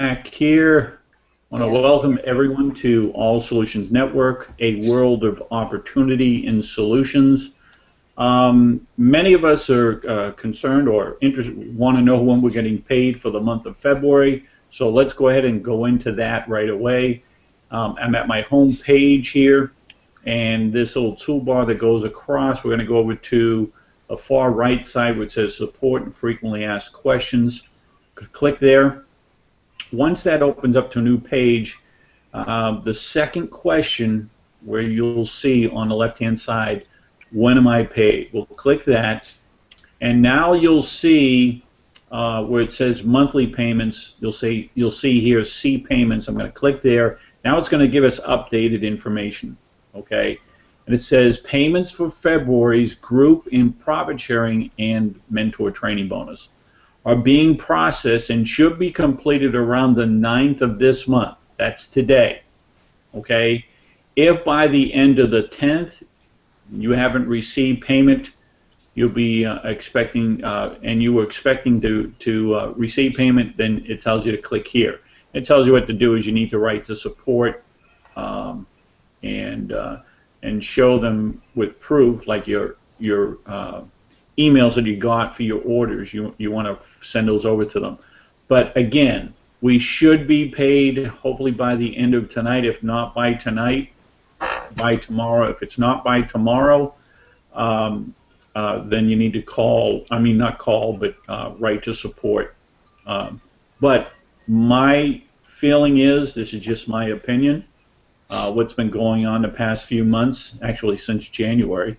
back here. I want to welcome everyone to All Solutions Network, a world of opportunity in solutions. Many of us are concerned or interested, want to know when we're getting paid for the month of February. So let's go ahead and go into that right away. I'm at my home page here, and this little toolbar that goes across, we're going to go over to the far right side where it says Support and Frequently Asked Questions. Click there. Once that opens up to a new page, the second question where you'll see on the left-hand side, when am I paid? We'll click that, and now you'll see where it says monthly payments. You'll see here see payments. I'm going to click there. Now it's going to give us updated information. Okay, and it says payments for February's group in profit sharing and mentor training bonus are being processed and should be completed around the 9th of this month. That's today. Okay, if by the end of the 10th you haven't received payment, you'll be expecting, and you were expecting to receive payment, then it tells you to click here. It tells you what to do is you need to write to support and show them with proof, like your emails that you got for your orders. You want to send those over to them. But again, we should be paid hopefully by the end of tonight. If not by tonight, by tomorrow. If it's not by tomorrow, then you need to call. I mean, not call, but write to support. But my feeling is, this is just my opinion, what's been going on the past few months, actually since January,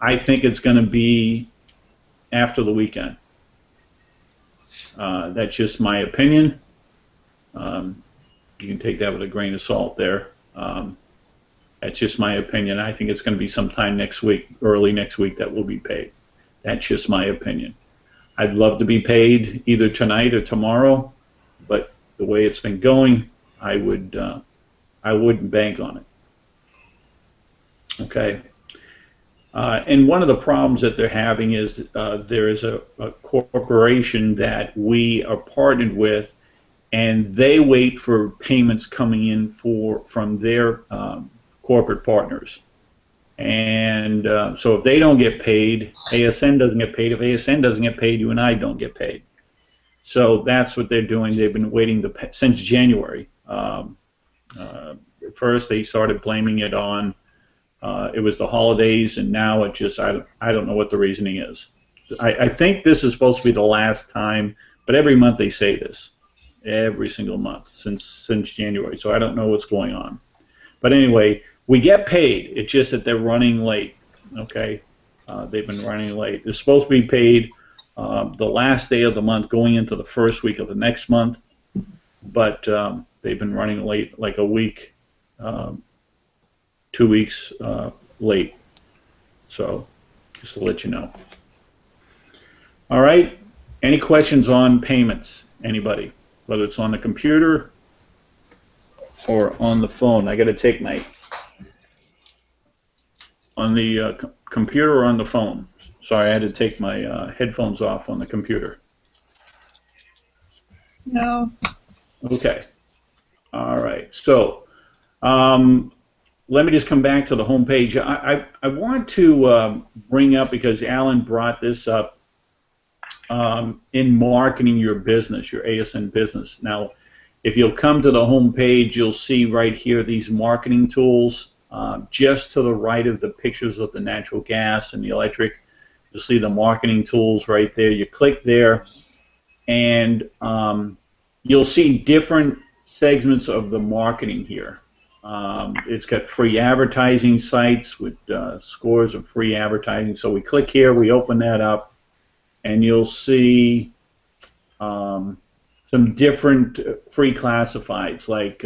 I think it's going to be after the weekend. That's just my opinion. You can take that with a grain of salt there. That's just my opinion. I think it's going to be sometime next week, early next week, that we'll be paid. That's just my opinion. I'd love to be paid either tonight or tomorrow, but the way it's been going, I wouldn't bank on it. Okay. And one of the problems that they're having is there is a corporation that we are partnered with, and they wait for payments coming in from their corporate partners. And so if they don't get paid, ASN doesn't get paid. If ASN doesn't get paid, you and I don't get paid. So that's what they're doing. They've been waiting since January. First, they started blaming it on it was the holidays, and now it just, I don't know what the reasoning is. I think this is supposed to be the last time, but every month they say this, every single month since January. So I don't know what's going on. But anyway, we get paid. It's just that they're running late. Okay, they've been running late. They're supposed to be paid the last day of the month, going into the first week of the next month, but they've been running late, like a week, 2 weeks late. So just to let you know. All right. Any questions on payments? Anybody? Whether it's on the computer or on the phone. I got to take my on the computer or on the phone. Sorry, I had to take my headphones off on the computer. No. Okay. All right. So let me just come back to the home page. I want to bring up, because Alan brought this up, in marketing your business, your ASN business. Now, if you'll come to the home page, you'll see right here these marketing tools. Just to the right of the pictures of the natural gas and the electric, you'll see the marketing tools right there. You click there, and you'll see different segments of the marketing here. It's got free advertising sites with scores of free advertising. So we click here, we open that up, and you'll see some different free classifieds, like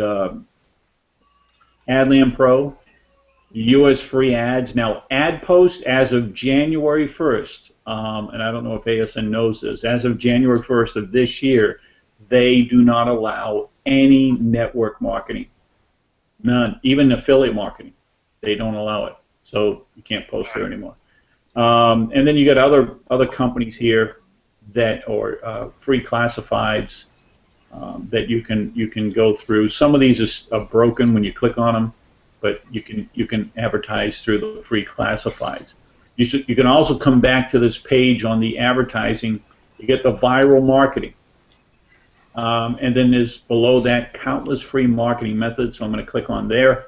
AdLand Pro, US free ads. Now, ad post as of January 1st, and I don't know if ASN knows this, as of January 1st of this year, they do not allow any network marketing. None, even affiliate marketing. They don't allow it, so you can't post there anymore. And then you got other companies here that are free classifieds that you can go through. Some of these are broken when you click on them, but you can advertise through the free classifieds. You can also come back to this page on the advertising. You get the viral marketing, and then there's below that countless free marketing methods. So I'm going to click on there,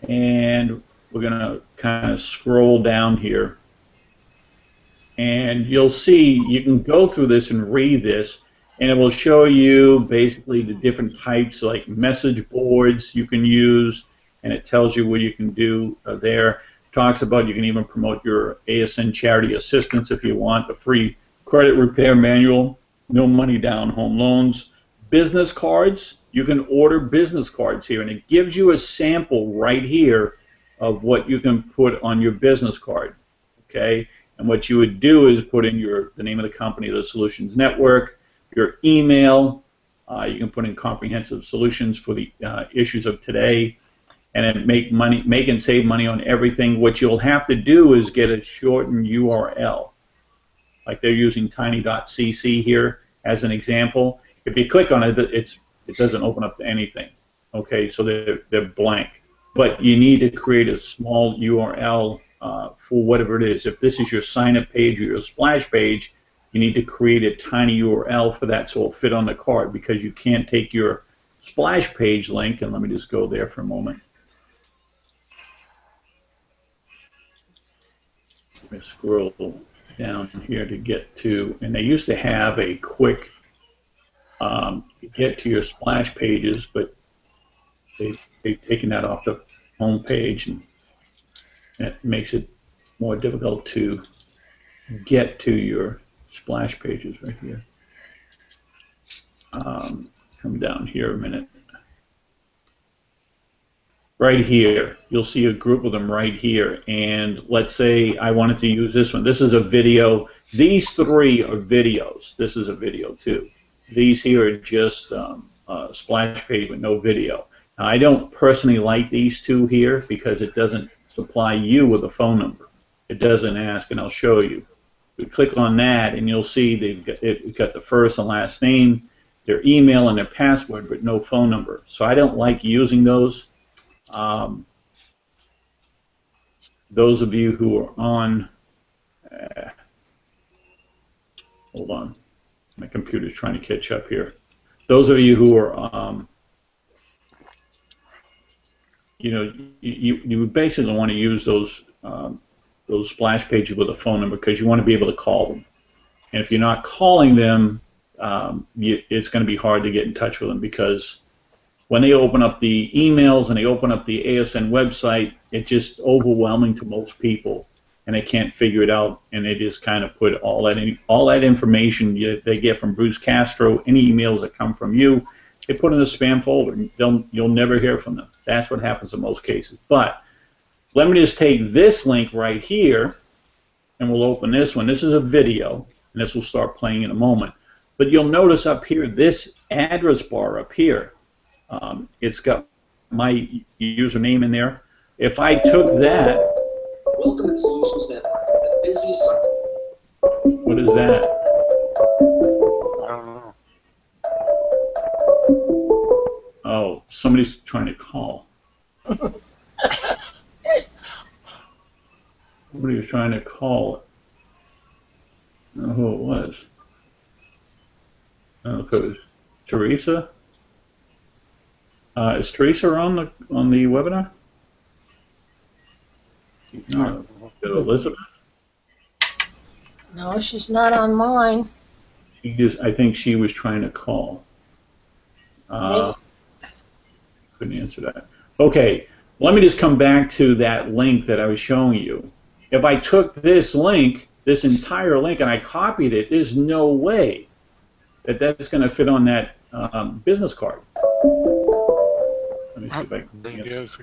and we're going to kind of scroll down here, and you'll see you can go through this and read this, and it will show you basically the different types like message boards you can use, and it tells you what you can do there. Talks about you can even promote your ASN charity assistance if you want, the free credit repair manual, no money down home loans, business cards. You can order business cards here, and it gives you a sample right here of what you can put on your business card. Okay, and what you would do is put in the name of the company, the Solutions Network, your email. You can put in comprehensive solutions for the issues of today, and then make and save money on everything. What you'll have to do is get a shortened URL, like they're using tiny.cc here as an example. If you click on it, it doesn't open up to anything. Okay, so they're blank. But you need to create a small URL for whatever it is. If this is your sign-up page or your splash page, you need to create a tiny URL for that so it'll fit on the card, because you can't take your splash page link, and let me just go there for a moment. Let me scroll down here to get to, and they used to have a quick get to your splash pages, but they've taken that off the home page, and it makes it more difficult to get to your splash pages right here. Come down here a minute. Right here, you'll see a group of them right here, and let's say I wanted to use this one. This is a video. These three are videos. This is a video too. These here are just a splash page with no video. Now, I don't personally like these two here because it doesn't supply you with a phone number. It doesn't ask, and I'll show you. We click on that, and you'll see they've got the first and last name, their email, and their password, but no phone number. So I don't like using those. Those of you who are on, hold on, my computer's trying to catch up here. Those of you who are, you know, you basically want to use those splash pages with a phone number because you want to be able to call them. And if you're not calling them, it's going to be hard to get in touch with them, because when they open up the emails and they open up the ASN website, it's just overwhelming to most people, and they can't figure it out, and they just kind of put all that information they get from Bruce Castro, any emails that come from you, they put in a spam folder, and you'll never hear from them. That's what happens in most cases. But let me just take this link right here, and we'll open this one. This is a video, and this will start playing in a moment. But you'll notice up here, this address bar up here, it's got my username in there. If I took that, welcome to Solutions Network, the busiest site. What is that? I don't know. Oh, somebody's trying to call. Somebody was trying to call it. I don't know who it was. I don't know if it was Teresa. Is Teresa on the webinar? No. Elizabeth? No, she's not on mine. I think she was trying to call. Couldn't answer that. Okay, let me just come back to that link that I was showing you. If I took this link, this entire link, and I copied it, there's no way that that's going to fit on that business card. Let me see if I can get it.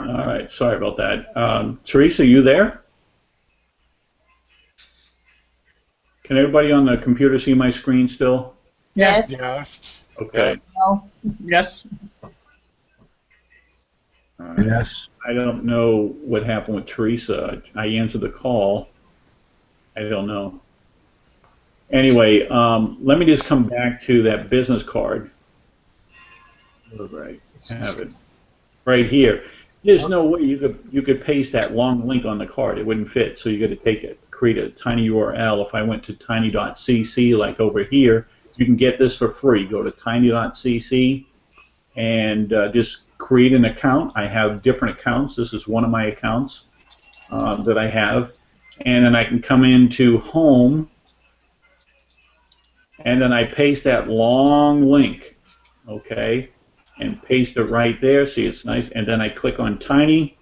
All right, sorry about that. Teresa, you there? Can everybody on the computer see my screen still? Yes. Yes. Okay. No. Yes. All right. Yes. I don't know what happened with Teresa. I answered the call. I don't know. Anyway, let me just come back to that business card. Right, have it right here. There's no way you could paste that long link on the card. It wouldn't fit. So you got to take it, create a tiny URL. If I went to tiny.cc, like over here, you can get this for free. Go to tiny.cc and just create an account. I have different accounts. This is one of my accounts that I have, and then I can come into Home, and then I paste that long link, okay, and paste it right there. See, it's nice. And then I click on Tiny,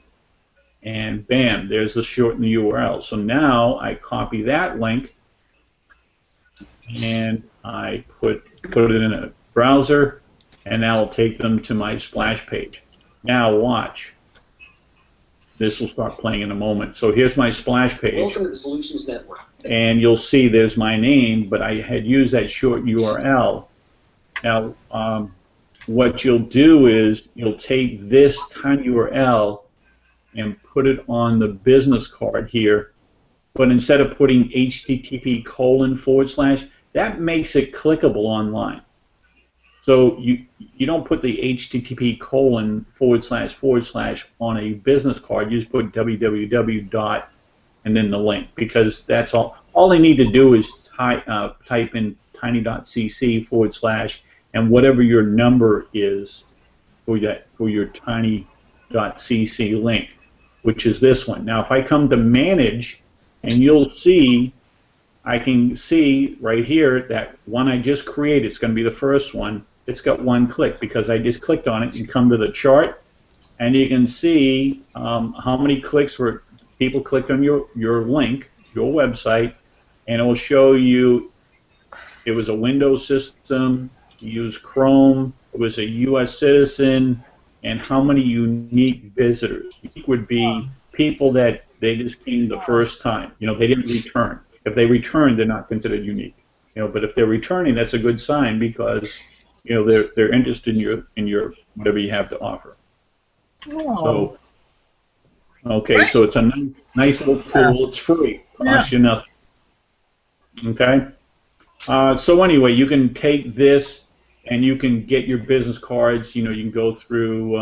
and bam, there's the shortened URL. So now I copy that link, and I put it in a browser, and now I'll take them to my splash page. Now watch. This will start playing in a moment. So here's my splash page. Welcome to the Solutions Network. And you'll see there's my name, but I had used that short URL. Now, what you'll do is you'll take this tiny URL and put it on the business card here, but instead of putting http:// that makes it clickable online. So you don't put the http:// on a business card. You just put www. And then the link, because that's all. All they need to do is type in tiny.cc / and whatever your number is for your tiny.cc link, which is this one. Now, if I come to manage, and you'll see, I can see right here that one I just created. It's going to be the first one. It's got one click because I just clicked on it. You come to the chart, and you can see how many clicks were. People clicked on your link, your website, and it will show you it was a Windows system, you used Chrome, it was a U.S. citizen, and how many unique visitors. Unique would be people that they just came the first time. You know, they didn't return. If they returned, they're not considered unique. You know, but if they're returning, that's a good sign because you know they're interested in your whatever you have to offer. Oh. So. Okay, so it's a nice little tool. It's free. Costs you nothing. Okay? So anyway, you can take this and you can get your business cards. You know, you can go through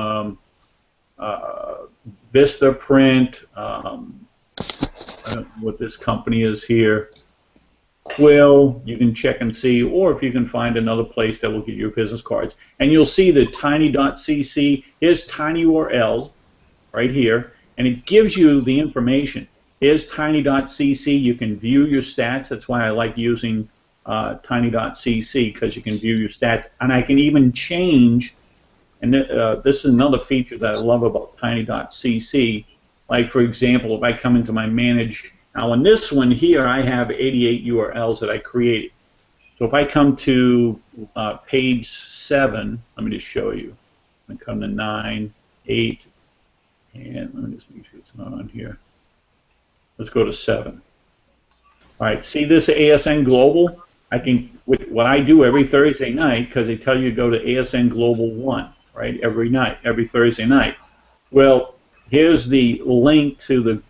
Vista Print, I don't know what this company is here, Quill, you can check and see, or if you can find another place that will get your business cards. And you'll see the tiny.cc, here's tiny URLs right here. And it gives you the information. Here's tiny.cc. You can view your stats. That's why I like using tiny.cc, because you can view your stats. And I can even change, and this is another feature that I love about tiny.cc. Like, for example, if I come into my manage, now in this one here, I have 88 URLs that I created. So if I come to page 7, let me just show you. I come to 9, 8, and let me just make sure it's not on here. Let's go to 7. All right, see this ASN Global? I can, what I do every Thursday night, because they tell you to go to ASN Global 1, right, every night, every Thursday night. Well, here's the link to the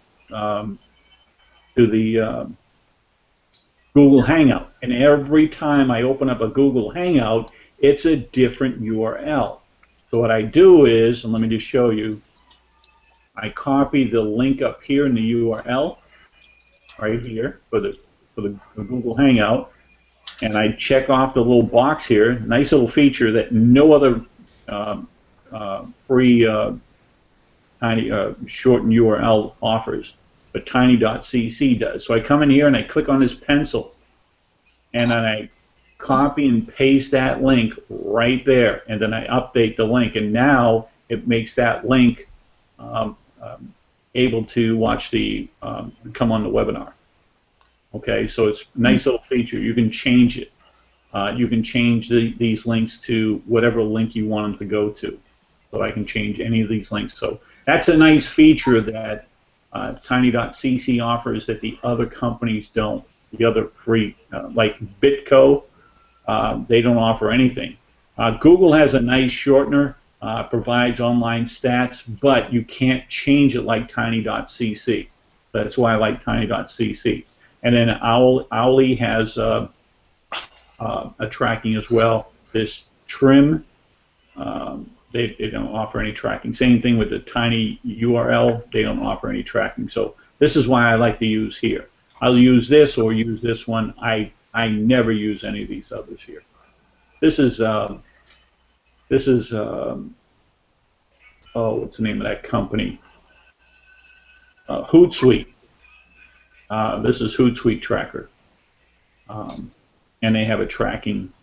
Google Hangout. And every time I open up a Google Hangout, it's a different URL. So what I do is, and let me just show you, I copy the link up here in the URL, right here, for the Google Hangout, and I check off the little box here. Nice little feature that no other free tiny shortened URL offers, but tiny.cc does. So I come in here and I click on this pencil, and then I copy and paste that link right there, and then I update the link, and now it makes that link able to watch the come on the webinar. Okay, so it's a nice little feature. You can change it. You can change these links to whatever link you want them to go to. So I can change any of these links. So that's a nice feature that tiny.cc offers that the other companies don't. the other free, like Bitco, they don't offer anything. Google has a nice shortener, provides online stats, but you can't change it like tiny.cc. That's why I like tiny.cc. And then Owly has a tracking as well. This Trim, they don't offer any tracking. Same thing with the Tiny URL, they don't offer any tracking. So this is why I like to use here. I'll use this or use this one. I never use any of these others here. This is oh, what's the name of that company? Hootsuite. This is Hootsuite Tracker, and they have a tracking.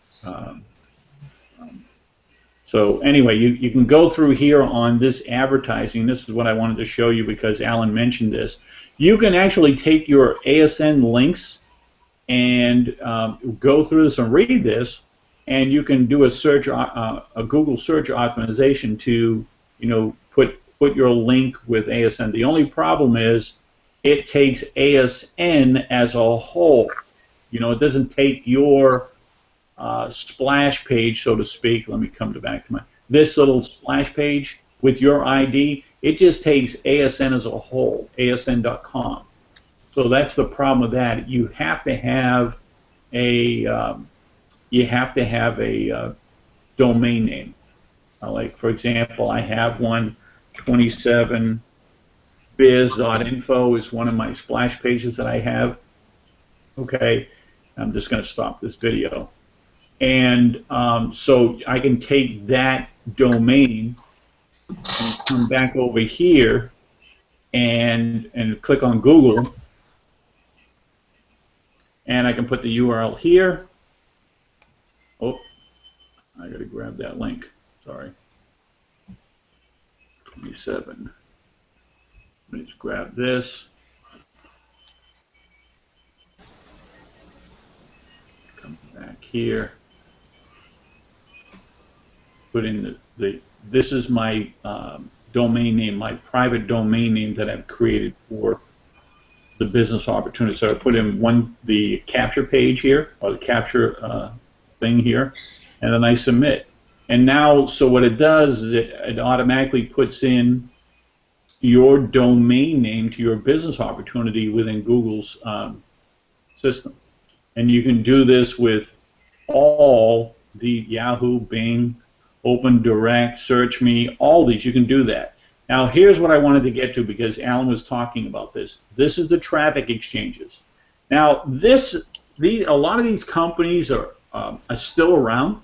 So anyway, you can go through here on this advertising. This is what I wanted to show you because Alan mentioned this. You can actually take your ASN links and go through this and read this, and you can do a search, a Google search optimization to, put your link with ASN. The only problem is it takes ASN as a whole. It doesn't take your splash page, so to speak. Let me come back to this little splash page with your ID. It just takes ASN as a whole, asn.com. So that's the problem with that. You have to have a domain name. Like for example, I have one. 27biz.info is one of my splash pages that I have. Okay, I'm just going to stop this video. And so I can take that domain and come back over here and click on Google, and I can put the URL here. Oh, I got to grab that link. Sorry. 27. Let me just grab this. Come back here. Put in this is my domain name, my private domain name that I've created for the business opportunity. So I put in the capture page here, or the capture thing here, and then I submit. And now, so what it does is it automatically puts in your domain name to your business opportunity within Google's system. And you can do this with all the Yahoo, Bing, Open Direct, Search Me, all these. You can do that. Now, here's what I wanted to get to because Alan was talking about this. This is the traffic exchanges. Now, a lot of these companies are still around.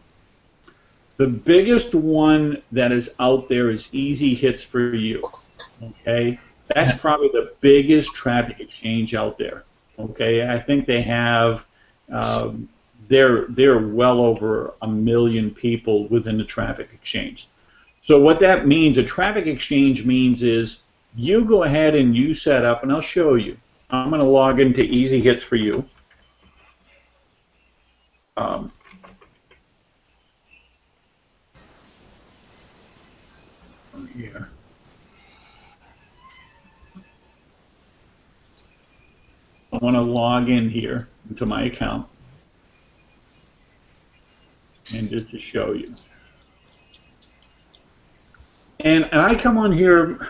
The biggest one that is out there is Easy Hits for You. Okay, that's probably the biggest traffic exchange out there. Okay, I think they have. They're well over 1 million people within the traffic exchange. So what that means, a traffic exchange means is you go ahead and you set up, and I'll show you. I'm going to log into Easy Hits for You. Here. I want to log in here into my account. And just to show you. And I come on here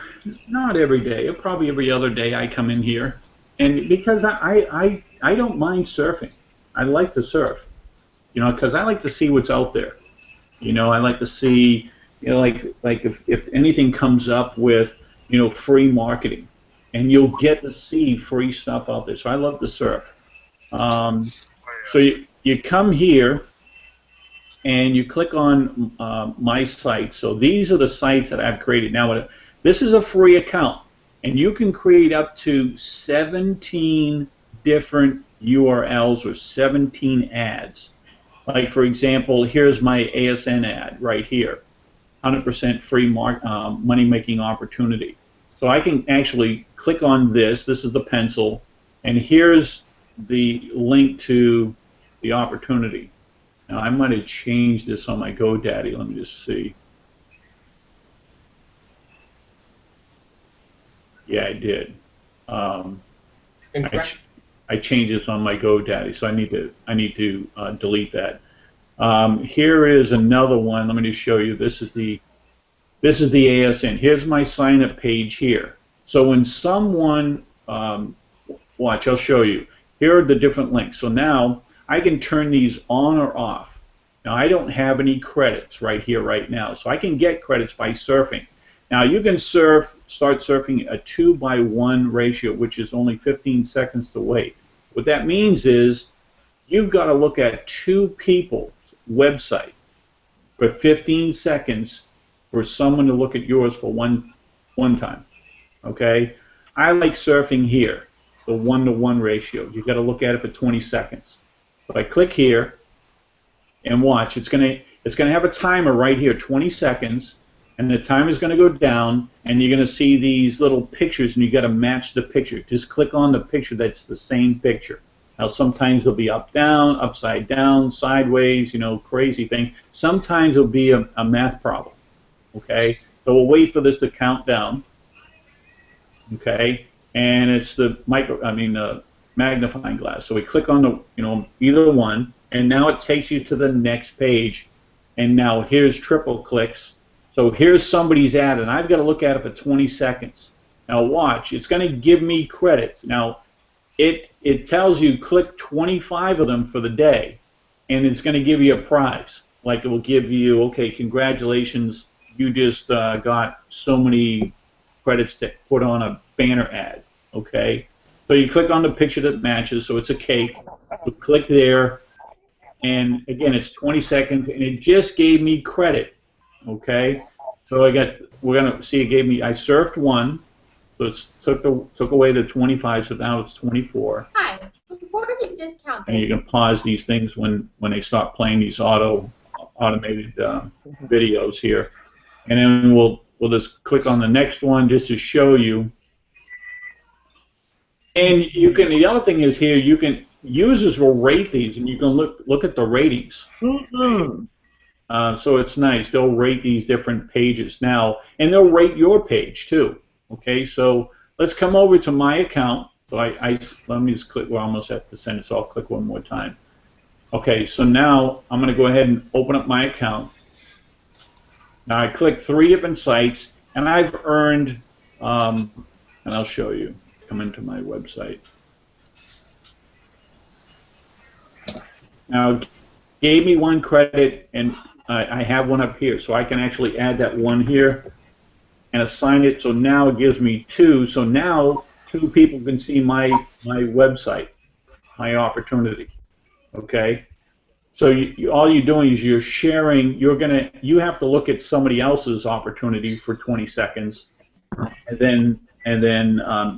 not every day, probably every other day I come in here. And because I don't mind surfing. I like to surf. Because I like to see what's out there. I like to see, like if anything comes up with, free marketing. And you'll get to see free stuff out there. So I love to surf. So you come here, and you click on my site. So these are the sites that I've created. Now, this is a free account, and you can create up to 17 different URLs or 17 ads. Like, for example, here's my ASN ad right here, 100% free money-making opportunity. So I can actually click on this. This is the pencil, and here's the link to the opportunity. Now, I might have changed this on my GoDaddy. Let me just see. Yeah, I did. I changed this on my GoDaddy, so I need to delete that. Here is another one. Let me just show you. This is the ASN. Here's my sign up page here. So when someone watch, I'll show you. Here are the different links. So now I can turn these on or off. Now I don't have any credits right here right now, so I can get credits by surfing. Now you can start surfing a 2:1 ratio, which is only 15 seconds to wait. What that means is you've got to look at 2 people's website for 15 seconds for someone to look at yours for one time. Okay? I like surfing here, the 1:1 ratio. You've got to look at it for 20 seconds. So I click here and watch. It's gonna have a timer right here, 20 seconds, and the timer is going to go down, and you're going to see these little pictures, and you got to match the picture. Just click on the picture that's the same picture. Now sometimes they'll be up, down, upside down, sideways, you know, crazy thing. Sometimes it'll be a math problem. Okay, so we'll wait for this to count down. Okay, and it's the magnifying glass. So we click on the, you know, either one, and now it takes you to the next page. And now here's triple clicks. So here's somebody's ad, and I've got to look at it for 20 seconds. Now watch, it's going to give me credits. Now it tells you click 25 of them for the day, and it's going to give you a prize. Like it will give you, okay, congratulations, you just got so many credits to put on a banner ad. Okay, so you click on the picture that matches, so it's a cake. You click there, and again, it's 20 seconds, and it just gave me credit. Okay, so we're gonna see it gave me, I surfed one, so it took away the 25, so now it's 24. Hi, before we discount And you this, can pause these things when they stop playing these automated videos here, and then we'll just click on the next one just to show you. And you can, the other thing is here, you can, users will rate these, and you can look at the ratings. Mm-hmm. So it's nice. They'll rate these different pages now, and they'll rate your page too. Okay, so let's come over to my account. So let me just click. We're almost at the sentence, so I'll click one more time. Okay, so now I'm going to go ahead and open up my account. Now I click 3 different sites, and I've earned, and I'll show you. Come into my website. Now, gave me 1 credit, and I have one up here, so I can actually add that one here and assign it. So now it gives me 2. So now 2 people can see my website, my opportunity. Okay. So all you're doing is you're sharing. You have to look at somebody else's opportunity for 20 seconds, and then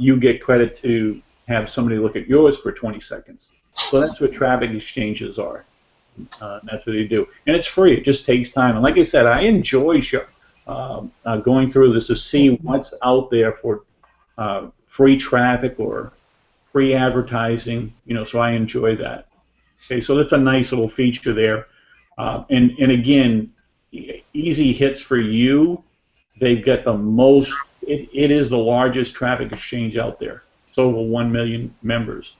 you get credit to have somebody look at yours for 20 seconds. So that's what traffic exchanges are. That's what they do, and it's free. It just takes time. And like I said, I enjoy going through this to see what's out there for free traffic or free advertising. You know, so I enjoy that. Okay, so that's a nice little feature there. And again, easy hits for you. They've got the most. It is the largest traffic exchange out there. It's over 1 million members.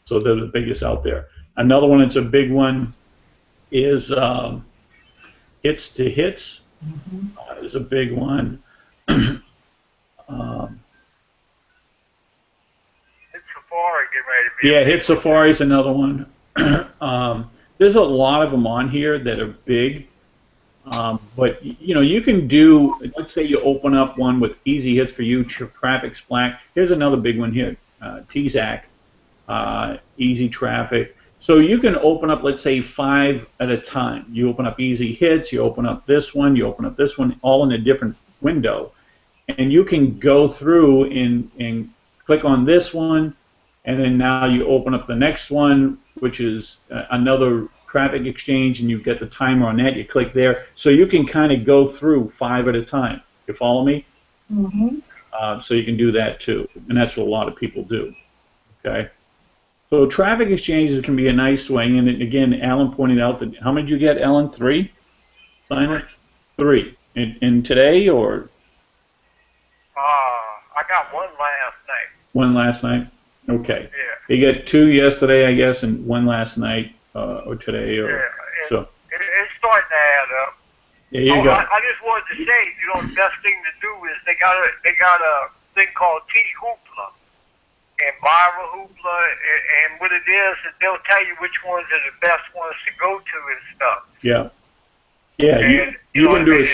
So they're the biggest out there. Another one that's a big one is Hits to Hits. Is a big one. It's Safari getting ready to be. Yeah, Hit Safari is another one. There's a lot of them on here that are big. But you know, you can do. Let's say you open up one with easy hits for you, traffic black. Here's another big one here, TZAC, easy traffic. So you can open up, let's say, 5 at a time. You open up easy hits, you open up this one, you open up this one, all in a different window, and you can go through and click on this one, and then now you open up the next one, which is another traffic exchange, and you get the timer on that. You click there, so you can kind of go through 5 at a time. You follow me? mm-hmm. So you can do that too, and that's what a lot of people do. Okay. So traffic exchanges can be a nice way, and again, Alan pointed out that, how many did you get, Alan? 3 signers? 3. In today, or? I got one last night. One last night? Okay. Yeah. You got 2 yesterday, I guess, and 1 last night, or today, or Yeah. so. It's starting to add up. There you go. I just wanted to say, the best thing to do is they got a thing called T-Hoopla and Viral Hoopla, and what it is they'll tell you which ones are the best ones to go to and stuff. Yeah. Yeah. And You can do it.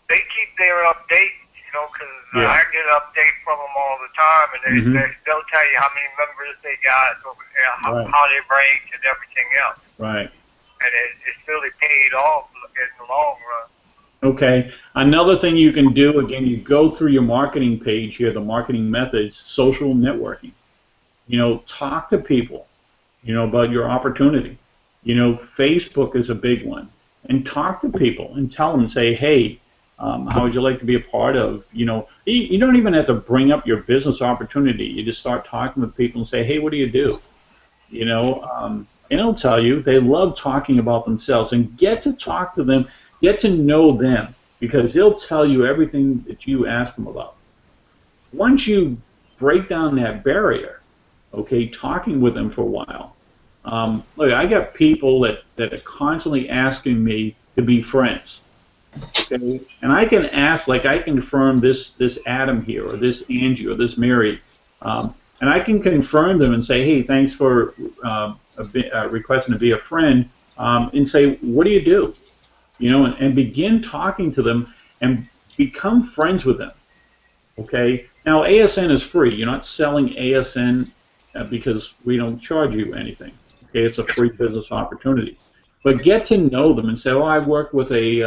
they keep their update, because Yeah. I get an update from them all the time, and Mhm. they'll tell you how many members they got, Right. how they rank, and everything else. Right. And it's really paid off in the long run. Okay. Another thing you can do, again, you go through your marketing page here, the marketing methods, social networking. Talk to people, about your opportunity. Facebook is a big one. And talk to people and tell them, say, hey, how would you like to be a part of, you don't even have to bring up your business opportunity. You just start talking with people and say, hey, what do you do? And they'll tell you they love talking about themselves, and get to talk to them, get to know them, because they'll tell you everything that you ask them about. Once you break down that barrier, okay, talking with them for a while. Look, I got people that are constantly asking me to be friends. Okay, and I can ask, like I can confirm this Adam here, or this Angie, or this Mary, and I can confirm them and say, hey, thanks for requesting to be a friend, and say, what do you do? And begin talking to them and become friends with them. Okay. Now ASN is free. You're not selling ASN because we don't charge you anything. Okay, it's a free business opportunity. But get to know them and say, oh, I work with I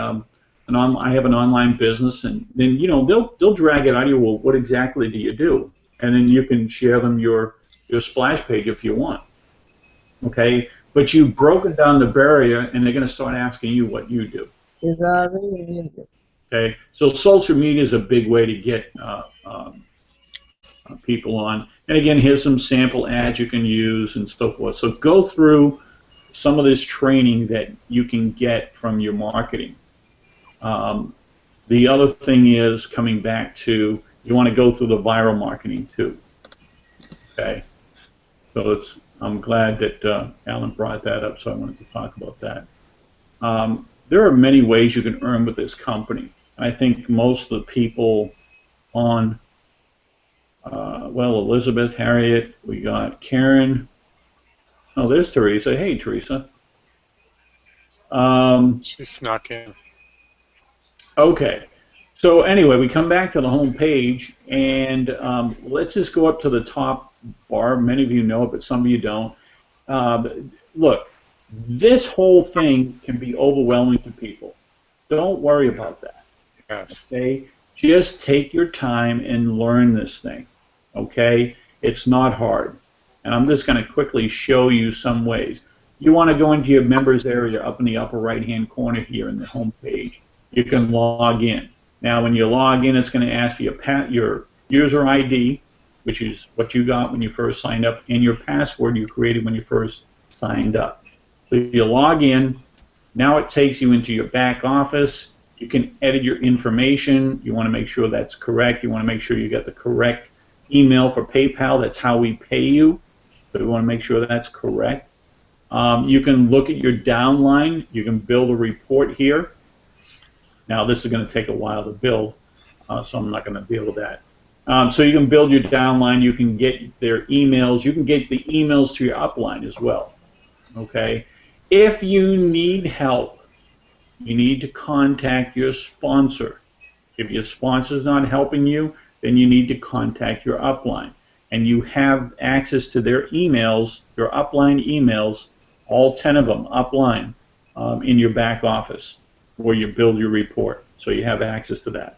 have an online business, and then they'll drag it out of you. Well, what exactly do you do? And then you can share them your splash page if you want. Okay, but you've broken down the barrier, and they're going to start asking you what you do. Okay, so social media is a big way to get people on. And again, here's some sample ads you can use and so forth. So go through some of this training that you can get from your marketing. The other thing is coming back to, you want to go through the viral marketing too. Okay, so I'm glad that Alan brought that up, so I wanted to talk about that. There are many ways you can earn with this company. I think most of the people on, well, Elizabeth, Harriet, we got Karen. Oh, there's Teresa. Hey, Teresa. She snuck in. Okay. So anyway, we come back to the home page, and let's just go up to the top bar. Many of you know it, but some of you don't. Look, this whole thing can be overwhelming to people. Don't worry about that. Yes. Okay? Just take your time and learn this thing. Okay? It's not hard. And I'm just going to quickly show you some ways. You want to go into your members area up in the upper right-hand corner here in the home page. You can log in. Now, when you log in, it's going to ask you your user ID, which is what you got when you first signed up, and your password you created when you first signed up. So you log in. Now it takes you into your back office. You can edit your information. You want to make sure that's correct. You want to make sure you got the correct email for PayPal. That's how we pay you. So we want to make sure that's correct. You can look at your downline. You can build a report here. Now this is going to take a while to build, so I'm not going to deal with that. So you can build your downline. You can get their emails. You can get the emails to your upline as well. Okay. If you need help, you need to contact your sponsor. If your sponsor's not helping you, then you need to contact your upline. And you have access to their emails, your upline emails, all 10 of them upline in your back office where you build your report. So you have access to that.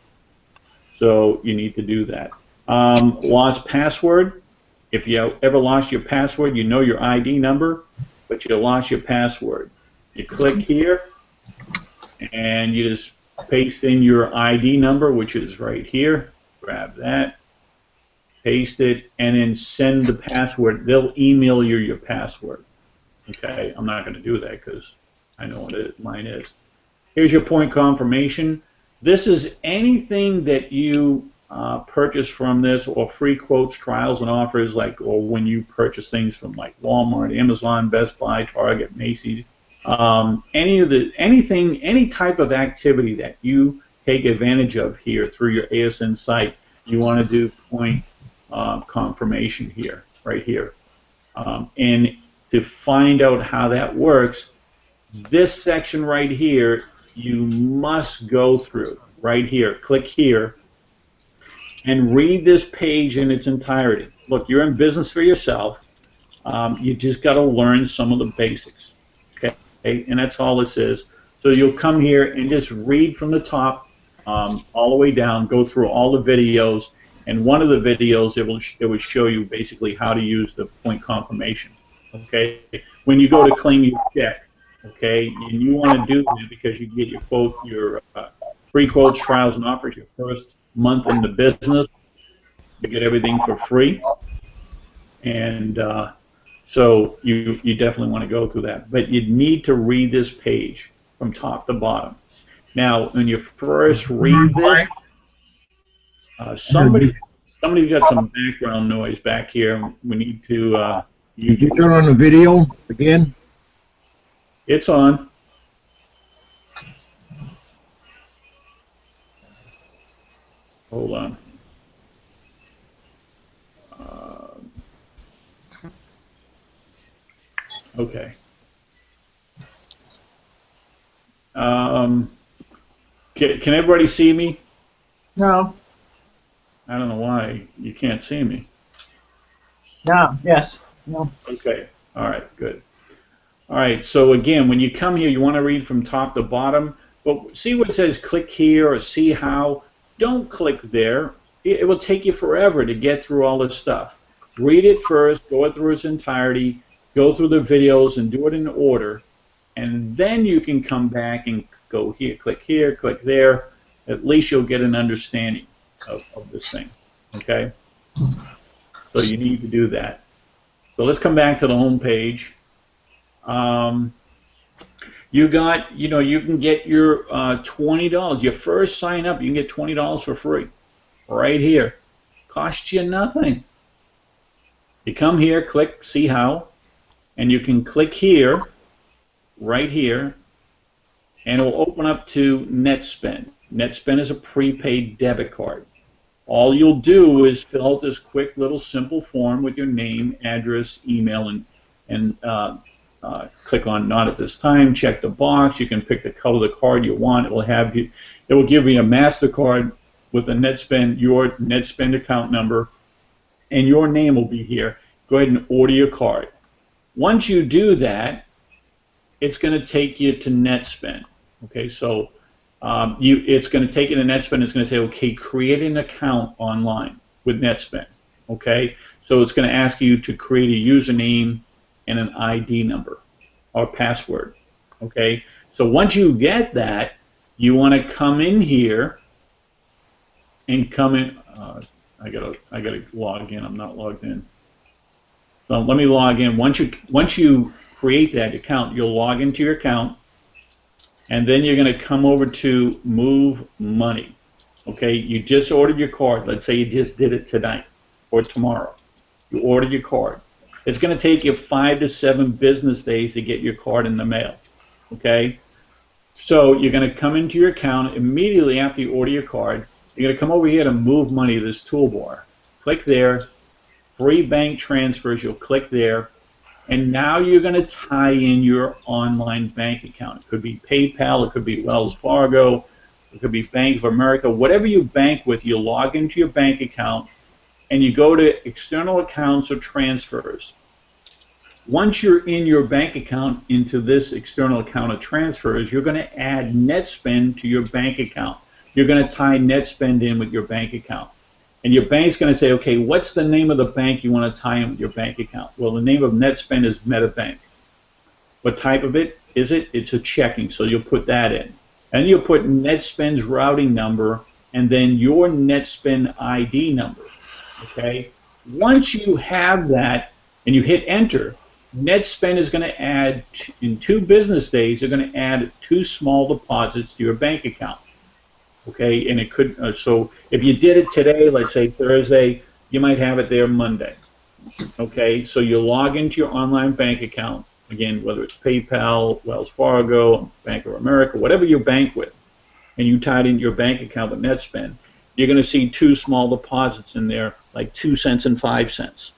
So you need to do that. Lost password. If you ever lost your password, you know your ID number, but you lost your password. You click here, and you just paste in your ID number, which is right here. Grab that, paste it, and then send the password. They'll email you your password. Okay, I'm not going to do that because I know what mine is. Here's your point confirmation. This is anything that you purchase from this, or free quotes, trials, and offers, like, or when you purchase things from like Walmart, Amazon, Best Buy, Target, Macy's, any type of activity that you take advantage of here through your ASN site, you want to do point confirmation here, right here. And to find out how that works, this section right here, you must go through right here. Click here and read this page in its entirety. Look, you're in business for yourself. You just got to learn some of the basics, okay? And that's all this is. So you'll come here and just read from the top all the way down, go through all the videos, and one of the videos it will show you basically how to use the point confirmation, okay? When you go to claim your check, okay, and you want to do that because you get your quote, your free quotes, trials, and offers your first month in the business. You get everything for free, and so you definitely want to go through that. But you need to read this page from top to bottom. Now, when you first read this, somebody's got some background noise back here. We need to. Did you turn on the video again? It's on. Hold on. Okay. Can everybody see me? No. I don't know why you can't see me. No. Yes. No. Okay. All right. Good. All right. So again, when you come here, you want to read from top to bottom. But see what it says, click here or see how. Don't click there. It will take you forever to get through all this stuff. Read it first, go through its entirety, go through the videos and do it in order, and then you can come back and go here, click there. At least you'll get an understanding of this thing, okay? So you need to do that. So let's come back to the home page. You can get your $20. Your first sign up, you can get $20 for free, right here. Costs you nothing. You come here, click see how, and you can click here, right here, and it will open up to NetSpend. NetSpend is a prepaid debit card. All you'll do is fill out this quick little simple form with your name, address, email, and click on not at this time. Check the box. You can pick the color of the card you want. It will give you a MasterCard with a NetSpend, your NetSpend account number, and your name will be here. Go ahead and order your card. Once you do that, it's going to take you to NetSpend. Okay, so it's going to take you to NetSpend. It's going to say, okay, create an account online with NetSpend. Okay, so it's going to ask you to create a username and an ID number or password. Okay, so once you get that, you want to come in here and come in. I gotta log in. I'm not logged in. So let me log in. Once you create that account, you'll log into your account, and then you're going to come over to Move Money. Okay, you just ordered your card. Let's say you just did it tonight or tomorrow. You ordered your card. It's going to take you 5 to 7 business days to get your card in the mail. Okay, so you're going to come into your account immediately after you order your card. You're going to come over here to Move Money, this toolbar. Click there. Free bank transfers, you'll click there. And now you're going to tie in your online bank account. It could be PayPal, it could be Wells Fargo, it could be Bank of America. Whatever you bank with, you log into your bank account, and you go to external accounts or transfers. Once you're in your bank account into this external account of transfers, you're going to add NetSpend to your bank account. You're going to tie NetSpend in with your bank account. And your bank's going to say, okay, what's the name of the bank you want to tie in with your bank account? Well, the name of NetSpend is MetaBank. What type of it is it? It's a checking, so you'll put that in. And you'll put NetSpend's routing number and then your NetSpend ID number. Okay? Once you have that and you hit enter, NetSpend is going to add, in 2 business days, they're going to add 2 small deposits to your bank account. Okay, and it could, so if you did it today, let's say Thursday, you might have it there Monday. Okay, so you log into your online bank account, again, whether it's PayPal, Wells Fargo, Bank of America, whatever you bank with, and you tied into your bank account with NetSpend, you're going to see two small deposits in there, like 2 cents and 5 cents.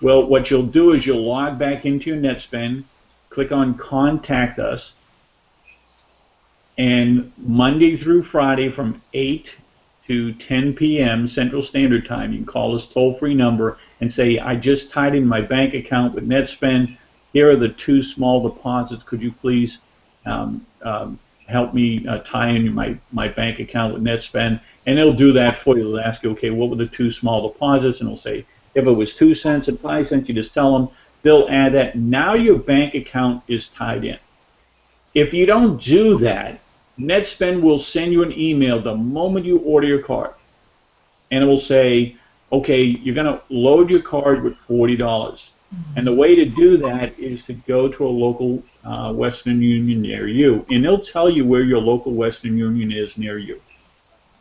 Well, what you'll do is you'll log back into your NetSpend, click on Contact Us, and Monday through Friday from 8 to 10 p.m. Central Standard Time, you can call this toll-free number and say, I just tied in my bank account with NetSpend. Here are the two small deposits. Could you please help me tie in my bank account with NetSpend? And it'll do that for you. It'll ask you, okay, what were the two small deposits? And it'll say, if it was 2 cents and 5 cents, you just tell them. They'll add that. Now your bank account is tied in. If you don't do that, NetSpend will send you an email the moment you order your card. And it will say, okay, you're going to load your card with $40. And the way to do that is to go to a local Western Union near you. And they'll tell you where your local Western Union is near you.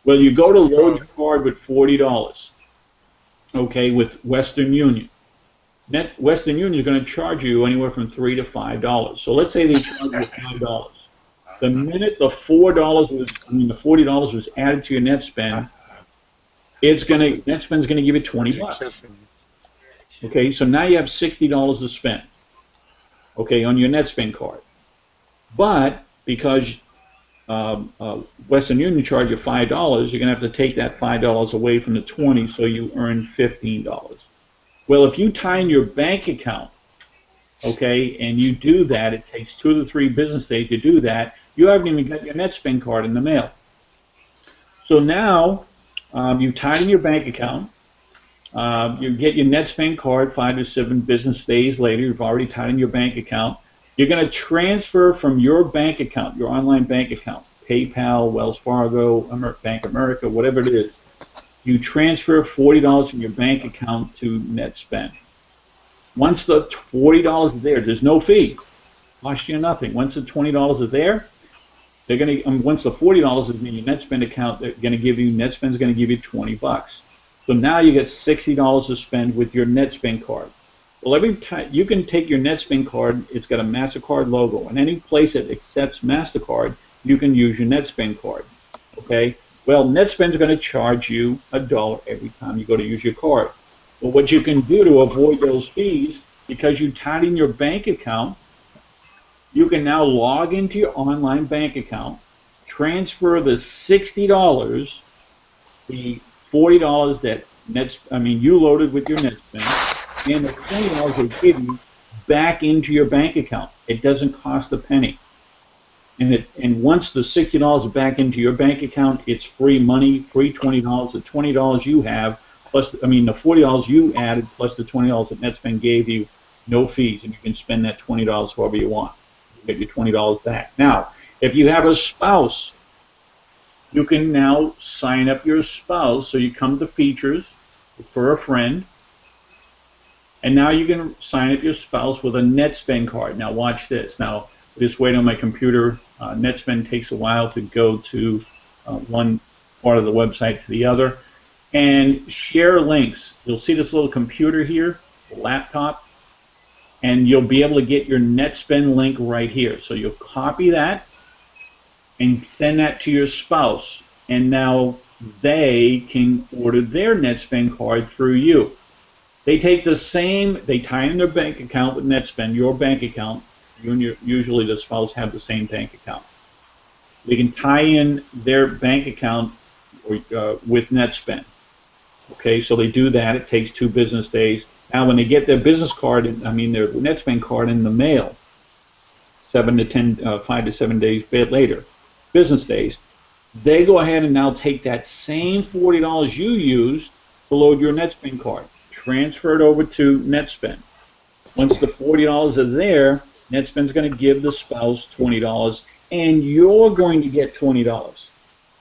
Well, you go to load your card with $40, okay, with Western Union. Western Union is going to charge you anywhere from $3 to $5. So let's say they charge you $5. The minute the $40 was added to your NetSpend, NetSpend's going to give you $20. Okay, so now you have $60 to spend. Okay, on your NetSpend card. But because Western Union charged you $5, you're going to have to take that $5 away from the $20, so you earn $15. Well, if you tie in your bank account, okay, and you do that, it takes 2 to 3 business days to do that. You haven't even got your NetSpend card in the mail. So now you tied in your bank account. You get your NetSpend card 5 to 7 business days later. You've already tied in your bank account. You're going to transfer from your bank account, your online bank account, PayPal, Wells Fargo, Bank of America, whatever it is. You transfer $40 from your bank account to NetSpend. Once the $40 is there, there's no fee. Cost you nothing. Once the $20 are there, they're going to. Once the $40 is in your NetSpend account, they're going to give you. NetSpend's going to give you $20. So now you get $60 to spend with your NetSpend card. Well, every time you can take your NetSpend card, it's got a MasterCard logo, and any place that accepts MasterCard, you can use your NetSpend card. Okay. Well, NetSpend's going to charge you $1 every time you go to use your card. Well, what you can do to avoid those fees, because you tied in your bank account, you can now log into your online bank account, transfer the $60, the $40 that you loaded with your NetSpend, and the $20 they give you back into your bank account. It doesn't cost a penny. And once the $60 is back into your bank account, it's free money, free $20. The $20 you have, plus the $40 you added, plus the $20 that NetSpend gave you, no fees, and you can spend that $20 however you want. You get your $20 back. Now, if you have a spouse, you can now sign up your spouse. So you come to features for a friend, and now you can sign up your spouse with a NetSpend card. Now watch this. Now just wait on my computer. NetSpend takes a while to go to one part of the website to the other. And share links. You'll see this little computer here, laptop, and you'll be able to get your NetSpend link right here. So you'll copy that and send that to your spouse, and now they can order their NetSpend card through you. They take the same, they tie in their bank account with NetSpend, your bank account. You and usually the spouse have the same bank account. They can tie in their bank account with NetSpend. Okay, so they do that. It takes 2 business days. Now, when they get their business card, their NetSpend card in the mail, 5 to 7 days later, business days, they go ahead and now take that same $40 you used to load your NetSpend card, transfer it over to NetSpend. Once the $40 are there, NetSpend's going to give the spouse $20, and you're going to get $20.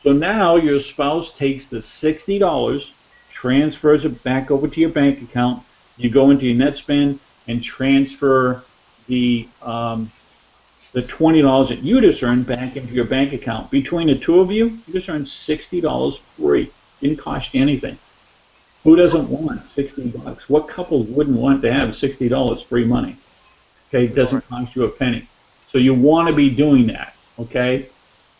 So now your spouse takes the $60, transfers it back over to your bank account. You go into your NetSpend and transfer the the $20 that you just earned back into your bank account. Between the two of you, you just earned $60 free. Didn't cost you anything. Who doesn't want 60 bucks? What couple wouldn't want to have $60 free money? Okay, it doesn't cost you a penny. So you want to be doing that, okay?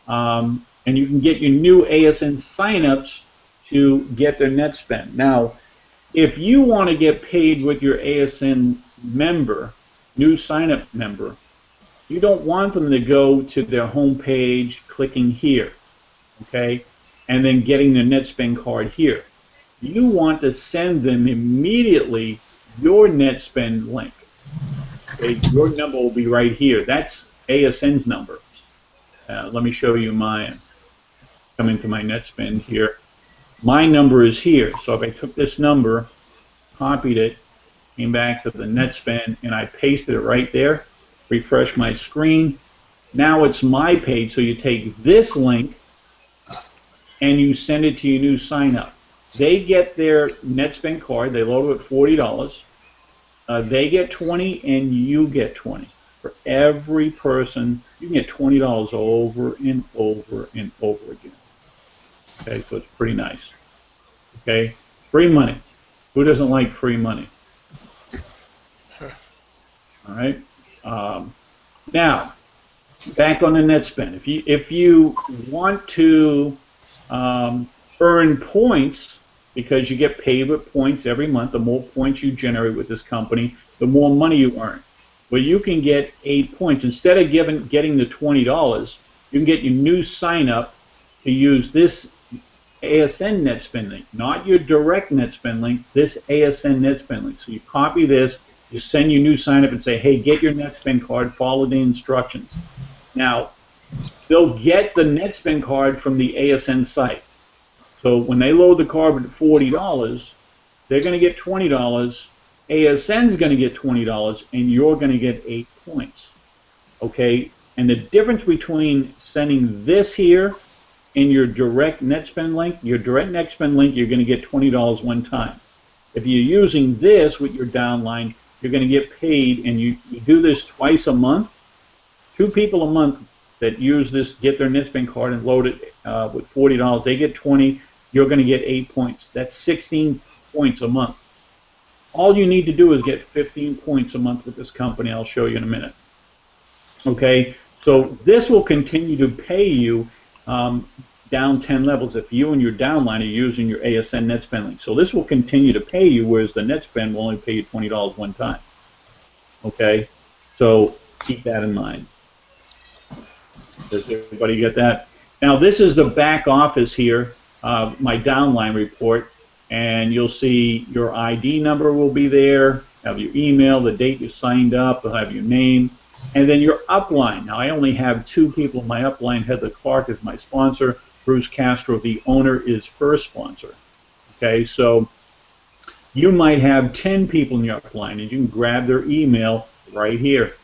And you can get your new ASN signups to get their net spend. Now, if you want to get paid with your ASN member, new sign-up member, you don't want them to go to their home page, clicking here, okay, and then getting their net spend card here. You want to send them immediately your net spend link. Okay, your number will be right here. That's ASN's number. Let me show you mine. Come into my net spend here. My number is here. So if I took this number, copied it, came back to the net spend, and I pasted it right there, refresh my screen. Now it's my page. So you take this link and you send it to your new sign up. They get their net spend card. They load it at $40. They get 20 and you get 20. For every person, you can get $20 over and over and over again. Okay, so it's pretty nice. Okay, free money. Who doesn't like free money? All right. Now, back on the net spend. If you want to earn points, because you get paid with points every month, the more points you generate with this company, the more money you earn. Well, you can get 8 points. Instead of getting the $20, you can get your new sign up to use this ASN net spend link, not your direct net spend link, this ASN net spend link. So you copy this, you send your new sign up and say, hey, get your net spend card, follow the instructions. Now, they'll get the net spend card from the ASN site. So when they load the card at $40, they're going to get $20. ASN's going to get $20, and you're going to get 8 points. Okay? And the difference between sending this here and your direct net spend link, your direct net spend link, you're going to get $20 one time. If you're using this with your downline, you're going to get paid, and you do this twice a month. 2 people a month that use this, get their net spend card and load it with $40, they get 20. You're going to get 8 points. That's 16 points a month. All you need to do is get 15 points a month with this company. I'll show you in a minute. Okay, so this will continue to pay you down 10 levels if you and your downline are using your ASN net spend link. So this will continue to pay you, whereas the net spend will only pay you $20 one time. Okay, so keep that in mind. Does everybody get that? Now this is the back office here, my downline report, and you'll see your ID number will be there, have your email, the date you signed up, you'll have your name, and then your upline. Now I only have 2 people in my upline. Heather Clark is my sponsor. Bruce Castro, the owner, is her sponsor. Okay, so you might have 10 people in your upline, and you can grab their email right here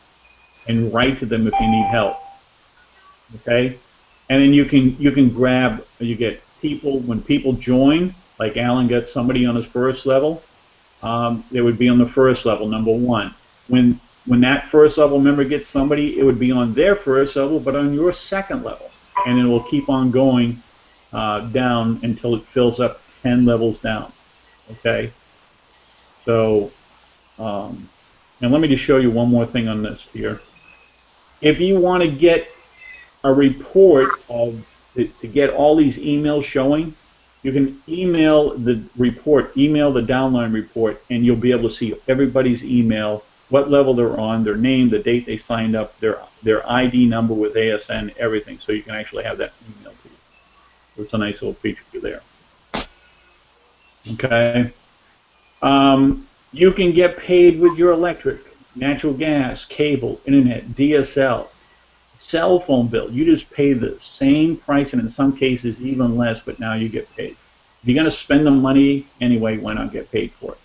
and write to them if you need help. Okay, and then you get people, when people join, like Alan got somebody on his first level, they would be on the first level, number 1. When that first level member gets somebody, it would be on their first level, but on your second level, and it will keep on going down until it fills up 10 levels down. Okay, so and let me just show you one more thing on this here. If you want to get a report of to get all these emails showing, you can email the report, email the downline report, and you'll be able to see everybody's email, what level they're on, their name, the date they signed up, their ID number with ASN, everything. So you can actually have that email to you. So it's a nice little feature there. Okay. You can get paid with your electric, natural gas, cable, internet, DSL, cell phone bill. You just pay the same price, and in some cases even less, but now you get paid. If you're going to spend the money anyway, why not get paid for it?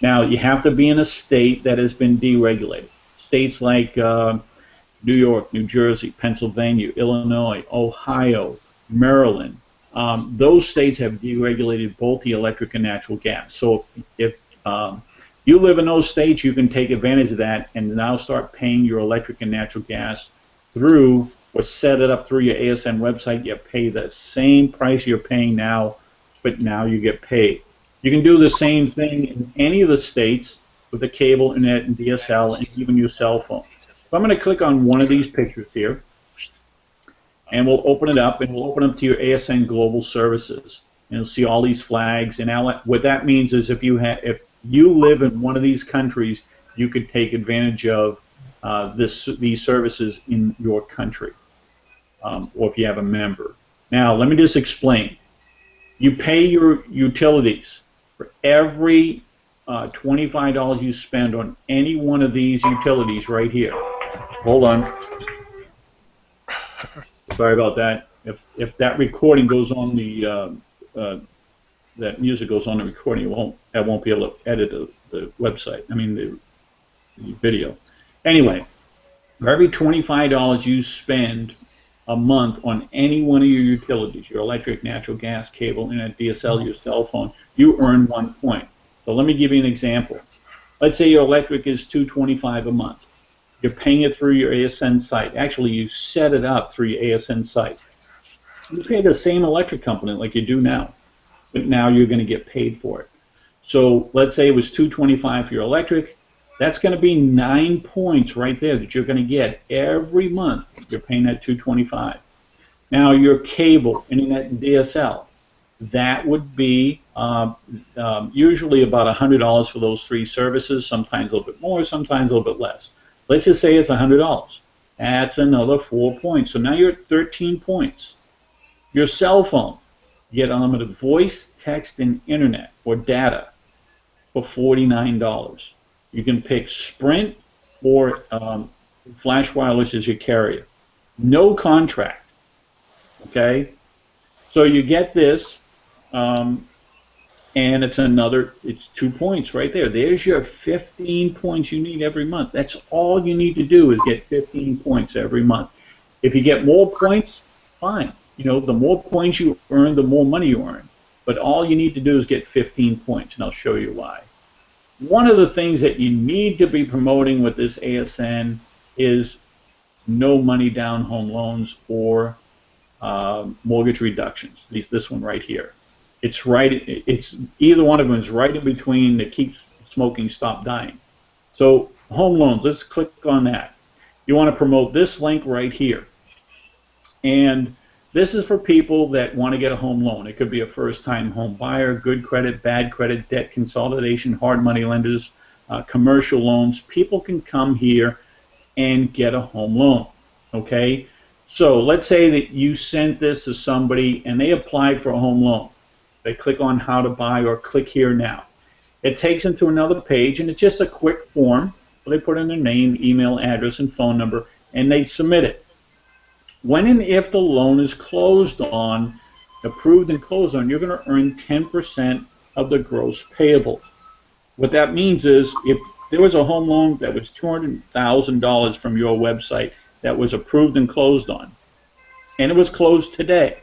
Now, you have to be in a state that has been deregulated. States like New York, New Jersey, Pennsylvania, Illinois, Ohio, Maryland, those states have deregulated both the electric and natural gas. So if you live in those states, you can take advantage of that and now start paying your electric and natural gas through or set it up through your ASN website, you pay the same price you're paying now, but now you get paid. You can do the same thing in any of the states with the cable, internet, and DSL, and even your cell phone. So I'm going to click on one of these pictures here, and we'll open it up, and we'll open up to your ASN Global Services. And you'll see all these flags, and now what that means is if you live in one of these countries, you could take advantage of these services in your country, or if you have a member. Now, let me just explain. You pay your utilities for every $25 you spend on any one of these utilities right here. Hold on. Sorry about that. If that recording goes on that music goes on the recording, I won't be able to edit the website. I mean the video. Anyway, for every $25 you spend a month on any one of your utilities, your electric, natural gas, cable, internet, DSL, your cell phone, you earn 1 point. So let me give you an example. Let's say your electric is $2.25 a month. You're paying it through your ASN site. Actually, you set it up through your ASN site. You pay the same electric company like you do now, but now you're going to get paid for it. So let's say it was $2.25 for your electric. That's going to be 9 points right there that you're going to get every month. You're paying that $2.25. Now your cable, internet, and DSL, that would be usually about $100 for those three services. Sometimes a little bit more, sometimes a little bit less. Let's just say it's $100. That's another 4 points. So now you're at 13 points. Your cell phone, you get unlimited voice, text, and internet or data for $49. You can pick Sprint or Flash Wireless as your carrier. No contract. Okay? So you get this, and it's 2 points right there. There's your 15 points you need every month. That's all you need to do is get 15 points every month. If you get more points, fine. You know, the more points you earn, the more money you earn. But all you need to do is get 15 points, and I'll show you why. One of the things that you need to be promoting with this ASN is no money down home loans or mortgage reductions. This one right here. It's either one of them is right in between the keep smoking, stop dying. So home loans, let's click on that. You want to promote this link right here. And this is for people that want to get a home loan. It could be a first-time home buyer, good credit, bad credit, debt consolidation, hard money lenders, commercial loans. People can come here and get a home loan, okay? So let's say that you sent this to somebody and they applied for a home loan. They click on how to buy or click here now. It takes them to another page, and it's just a quick form where they put in their name, email, address, and phone number, and they submit it. When and if the loan is closed on, approved and closed on, you're going to earn 10% of the gross payable. What that means is if there was a home loan that was $200,000 from your website that was approved and closed on, and it was closed today,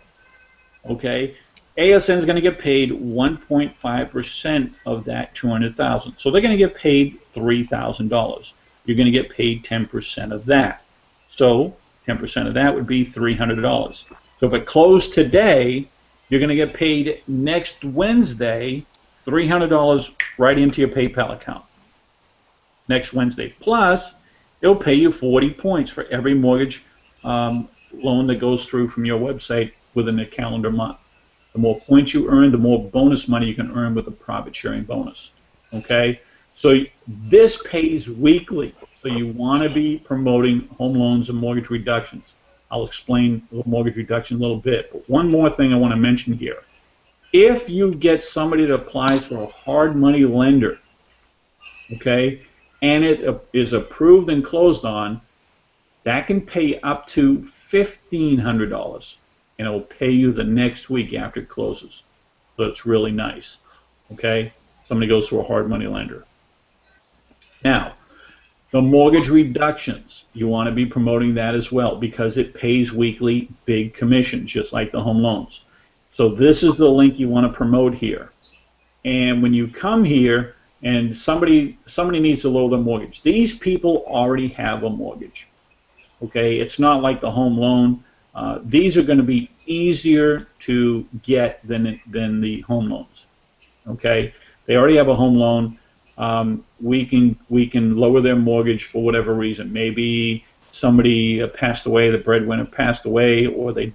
okay, ASN is going to get paid 1.5% of that $200,000. So they're going to get paid $3,000. You're going to get paid 10% of that. So 10% of that would be $300. So if it closed today, you're going to get paid next Wednesday $300 right into your PayPal account. Next Wednesday. Plus, it'll pay you 40 points for every mortgage loan that goes through from your website within a calendar month. The more points you earn, the more bonus money you can earn with the profit sharing bonus. Okay? So this pays weekly. So you want to be promoting home loans and mortgage reductions. I'll explain the mortgage reduction a little bit. But one more thing I want to mention here. If you get somebody that applies for a hard money lender, okay, and it is approved and closed on, that can pay up to $1,500, and it will pay you the next week after it closes. So it's really nice, okay? Somebody goes to a hard money lender. Now, the mortgage reductions, you want to be promoting that as well because it pays weekly big commissions, just like the home loans. So this is the link you want to promote here. And when you come here and somebody needs to lower the mortgage, these people already have a mortgage. Okay, it's not like the home loan. These are going to be easier to get than the home loans. Okay, they already have a home loan. We can lower their mortgage for whatever reason. Maybe somebody passed away, the breadwinner passed away, or they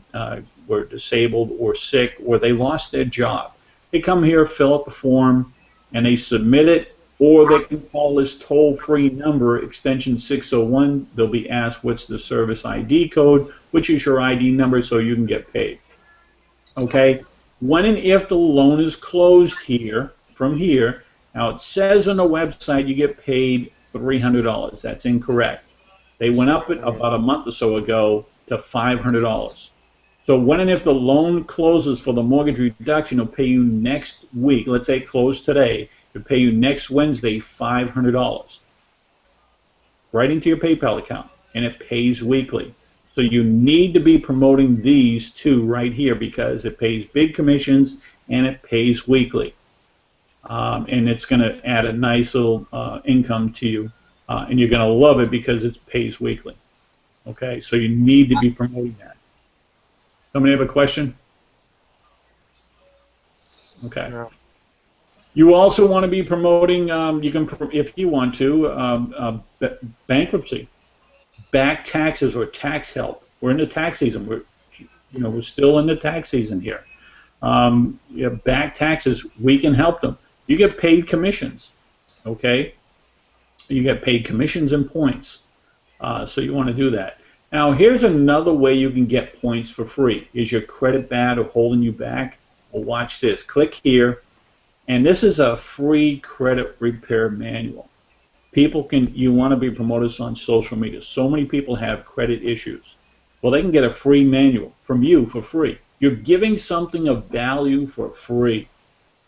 were disabled or sick, or they lost their job. They come here, fill out the form, and they submit it, or they can call this toll-free number, extension 601. They'll be asked what's the service ID code, which is your ID number, so you can get paid. Okay? When and if the loan is closed here, from here, now it says on the website you get paid $300. That's incorrect. They went up about a month or so ago to $500. So when and if the loan closes for the mortgage reduction, it'll pay you next week. Let's say it closed today. It'll pay you next Wednesday $500 right into your PayPal account, and it pays weekly. So you need to be promoting these two right here because it pays big commissions and it pays weekly. And it's going to add a nice little income to you, and you're going to love it because it pays weekly. Okay, so you need to be promoting that. Somebody have a question? Okay. Yeah. You also want to be promoting, you can, if you want to, bankruptcy, back taxes or tax help. We're in the tax season. We're still in the tax season here. Back taxes, we can help them. You get paid commissions, okay? You get paid commissions and points. So you want to do that. Now, here's another way you can get points for free. Is your credit bad or holding you back? Well, watch this. Click here, and this is a free credit repair manual. You want to be promoted on social media. So many people have credit issues. Well, they can get a free manual from you for free. You're giving something of value for free.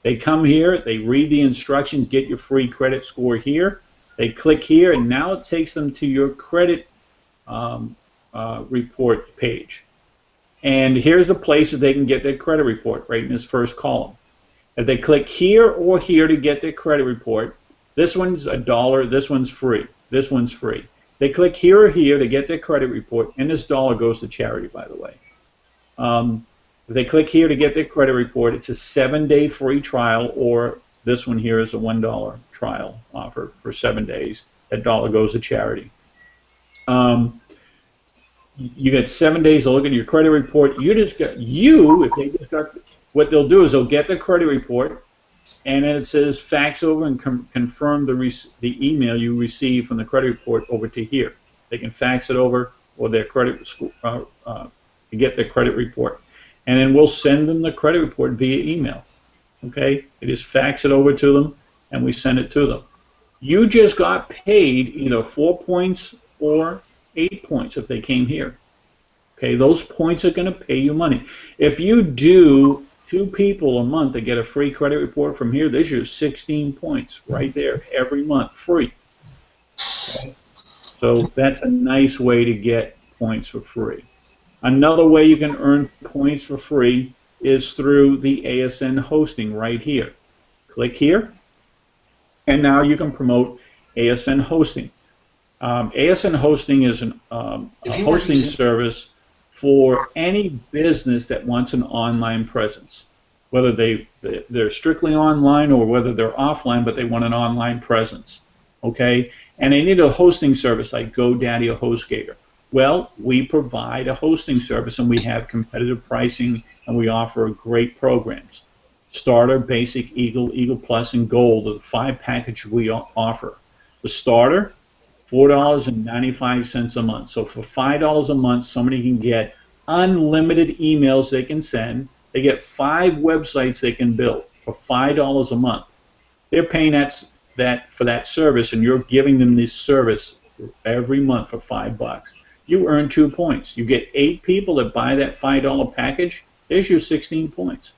They come here, they read the instructions, get your free credit score here. They click here, and now it takes them to your credit report page. And here's the place that they can get their credit report, right in this first column. If they click here or here to get their credit report, this one's $1, this one's free, this one's free. They click here or here to get their credit report, and this $1 goes to charity, by the way. If they click here to get their credit report, it's a 7-day free trial, or this one here is a $1 trial offer for 7 days. That $1 goes to charity. You get 7 days to look at your credit report. What they'll do is they'll get the credit report, and then it says fax over and confirm the email you received from the credit report over to here. They can fax it over, or their credit to get their credit report, and then we'll send them the credit report via email. Okay, they just fax it over to them, and we send it to them. You just got paid either 4 points or 8 points if they came here. Okay, those points are going to pay you money. If you do 2 people a month that get a free credit report from here, there's your 16 points right there every month, free. Okay? So that's a nice way to get points for free. Another way you can earn points for free is through the ASN hosting right here. Click here, and now you can promote ASN hosting. ASN hosting is a hosting service for any business that wants an online presence, whether they're strictly online or whether they're offline, but they want an online presence, okay? And they need a hosting service like GoDaddy or HostGator. Well, we provide a hosting service, and we have competitive pricing, and we offer great programs. Starter, Basic, Eagle, Eagle Plus, and Gold are the 5 packages we offer. The starter, $4.95 a month. So for $5 a month, somebody can get unlimited emails they can send. They get 5 websites they can build for $5 a month. They're paying for that service, and you're giving them this service every month for $5. You earn 2 points. You get 8 people that buy that $5 package. There's your 16 points.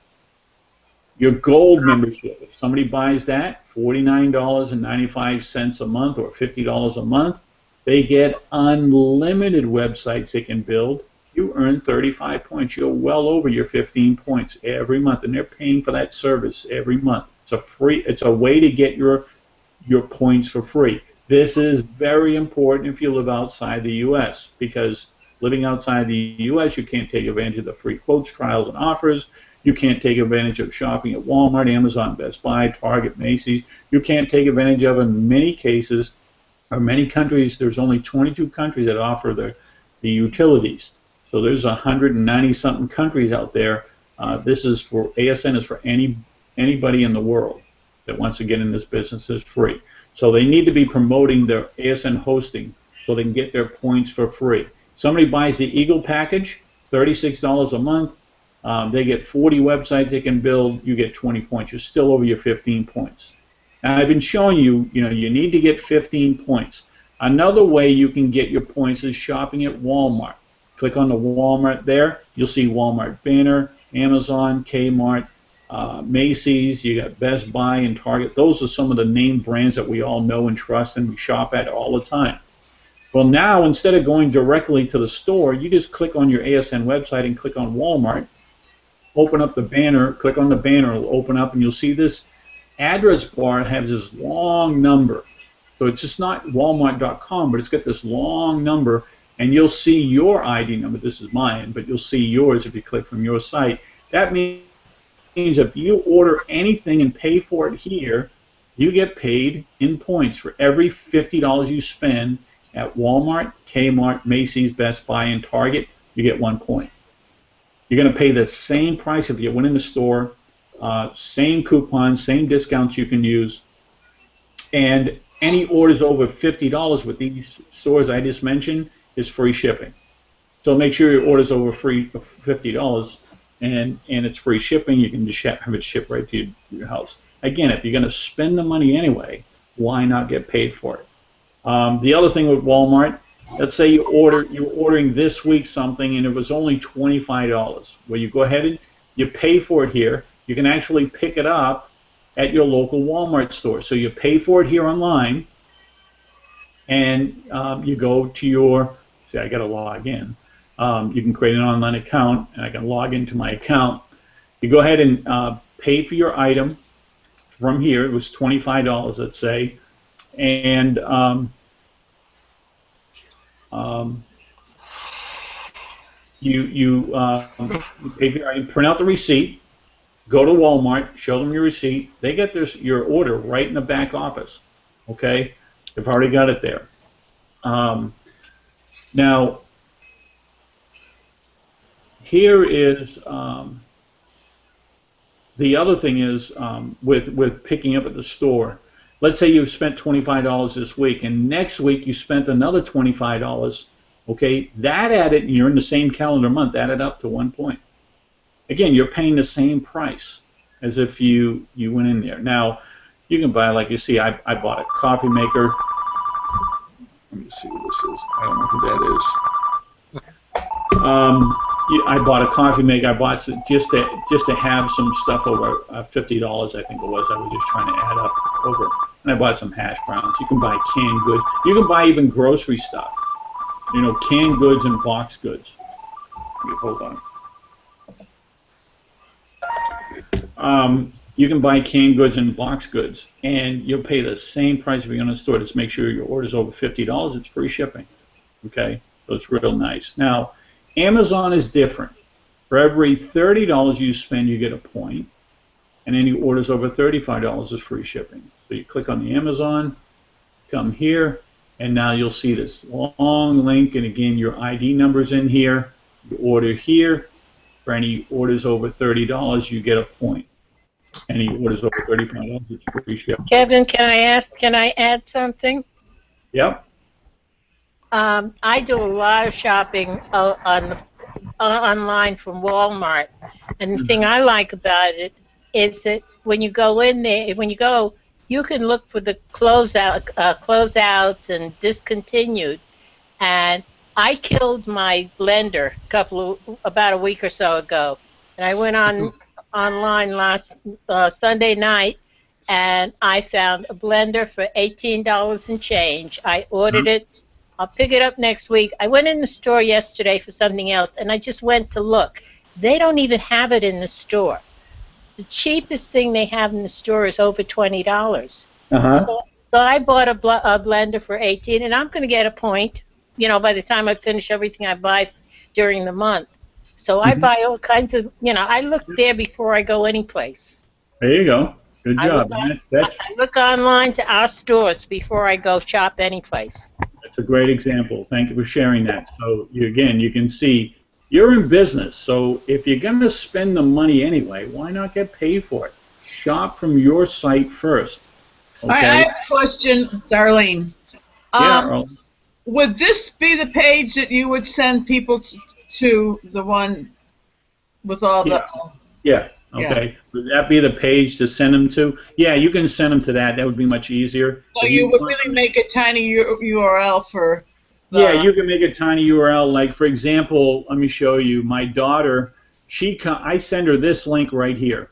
Your gold membership, if somebody buys that, $49.95 a month or $50 a month, they get unlimited websites they can build. You earn 35 points. You're well over your 15 points every month, and they're paying for that service every month. It's a way to get your points for free. This is very important if you live outside the U.S. because living outside the U.S. you can't take advantage of the free quotes, trials, and offers. You can't take advantage of shopping at Walmart, Amazon, Best Buy, Target, Macy's. You can't take advantage of, in many cases, or many countries, there's only 22 countries that offer the utilities. So there's 190-something countries out there. This is for, ASN is for anybody in the world that wants to get in this business. Is free. So they need to be promoting their ASN hosting so they can get their points for free. Somebody buys the Eagle package, $36 a month. They get 40 websites they can build. You get 20 points. You're still over your 15 points. Now I've been showing you, you need to get 15 points. Another way you can get your points is shopping at Walmart. Click on the Walmart there. You'll see Walmart banner, Amazon, Kmart, Macy's, you got Best Buy and Target. Those are some of the name brands that we all know and trust and we shop at all the time. Well, now instead of going directly to the store, you just click on your ASN website and click on Walmart, open up the banner, click on the banner, it'll open up and you'll see this address bar has this long number. So it's just not Walmart.com, but it's got this long number and you'll see your ID number. This is mine, but you'll see yours if you click from your site. That means if you order anything and pay for it here, you get paid in points for every $50 you spend at Walmart, Kmart, Macy's, Best Buy, and Target. You get 1 point. You're going to pay the same price if you went in the store, same coupons, same discounts you can use, and any orders over $50 with these stores I just mentioned is free shipping. So make sure your order's over $50. And it's free shipping. You can just have it shipped right to your house. Again, if you're going to spend the money anyway, why not get paid for it? The other thing with Walmart, let's say you're ordering this week something and it was only $25. Well, you go ahead and you pay for it here. You can actually pick it up at your local Walmart store. So you pay for it here online, and you go to your. See, I got to log in. You can create an online account, and I can log into my account. You go ahead and pay for your item from here. It was $25, let's say, and you pay for your item, print out the receipt, go to Walmart, show them your receipt. They get your order right in the back office. Okay, they've already got it there. Now. Here is the other thing is with picking up at the store. Let's say you spent $25 this week, and next week you spent another $25. Okay, that added, and you're in the same calendar month, added up to 1 point. Again, you're paying the same price as if you went in there. Now, you can buy, like you see, I bought a coffee maker. Let me see what this is. I don't know who that is. I bought a coffee maker. I bought just to have some stuff over $50, I think it was. I was just trying to add up over. And I bought some hash browns. You can buy canned goods. You can buy even grocery stuff. Canned goods and box goods. Hold on. You can buy canned goods and box goods, and you'll pay the same price if you're in a store. Just make sure your order's over $50. It's free shipping. Okay, so it's real nice. Now, Amazon is different. For every $30 you spend, you get a point, and any orders over $35 is free shipping. So you click on the Amazon, come here, and now you'll see this long link, and again, your ID number's in here. You order here. For any orders over $30, you get a point. Any orders over $35, it's free shipping. Kevin, can I add something? Yep. I do a lot of shopping online from Walmart, and the thing I like about it is that when you go in there, you can look for the closeouts and discontinued. And I killed my blender about a week or so ago, and I went online last Sunday night, and I found a blender for $18 and change. I ordered it. I'll pick it up next week. I went in the store yesterday for something else, and I just went to look. They don't even have it in the store. The cheapest thing they have in the store is over $20. So So I bought a blender for 18, and I'm going to get a point, by the time I finish everything I buy during the month. So I buy all kinds of, I look there before I go anyplace. There you go. Good I look, job. And that's I look online to our stores before I go shop anyplace. That's a great example. Thank you for sharing that. So again, you can see you're in business. So if you're going to spend the money anyway, why not get paid for it? Shop from your site first. Okay? All right, I have a question, Darlene. Yeah, Earl. Would this be the page that you would send people to the one with all the... Yeah. Okay. Would that be the page to send them to? Yeah, you can send them to that. That would be much easier. So you would really make a tiny URL for the... Yeah, you can make a tiny URL. Like, for example, let me show you. My daughter, I send her this link right here,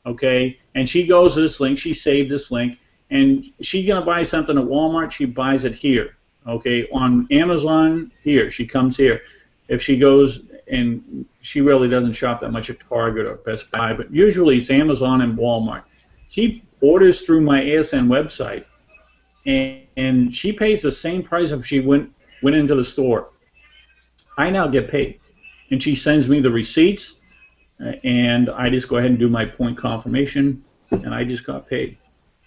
okay? And she goes to this link. She saved this link. And she's going to buy something at Walmart. She buys it here, okay? On Amazon, here. She comes here. If she goes, and she really doesn't shop that much at Target or Best Buy, but usually it's Amazon and Walmart. She orders through my ASN website, and she pays the same price if she went into the store. I now get paid, and she sends me the receipts, and I just go ahead and do my point confirmation, and I just got paid.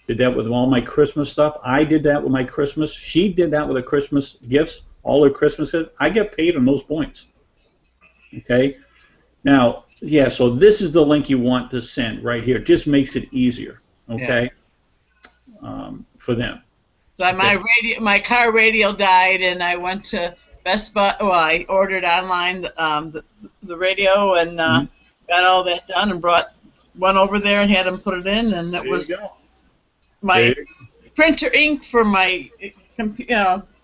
Did that with all my Christmas stuff. I did that with my Christmas. She did that with her Christmas gifts, all her Christmases. I get paid on those points. Okay? Now, yeah, so this is the link you want to send right here. It just makes it easier, okay, for them. So my car radio died, and I went to Best Buy. Well, I ordered online the radio and got all that done and went over there and had them put it in, and it was my printer ink for my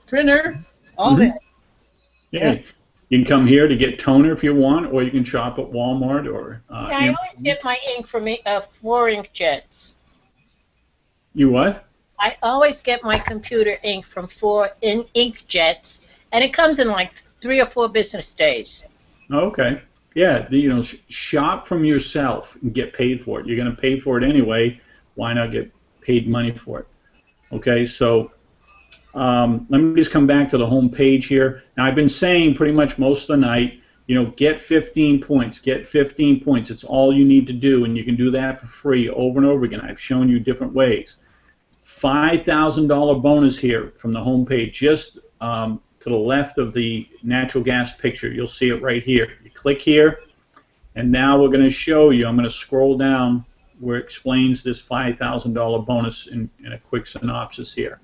printer, all that. Yeah. You can come here to get toner if you want, or you can shop at Walmart or. I always get my ink from 4 inkjets. You what? I always get my computer ink from 4 inkjets, and it comes in like 3 or 4 business days. Okay. Yeah. Shop from yourself and get paid for it. You're going to pay for it anyway. Why not get paid money for it? Okay. So. Let me just come back to the home page here. Now, I've been saying pretty much most of the night, get 15 points. Get 15 points. It's all you need to do, and you can do that for free over and over again. I've shown you different ways. $5,000 bonus here from the home page, just to the left of the natural gas picture. You'll see it right here. You click here, and now we're going to show you. I'm going to scroll down where it explains this $5,000 bonus in a quick synopsis here.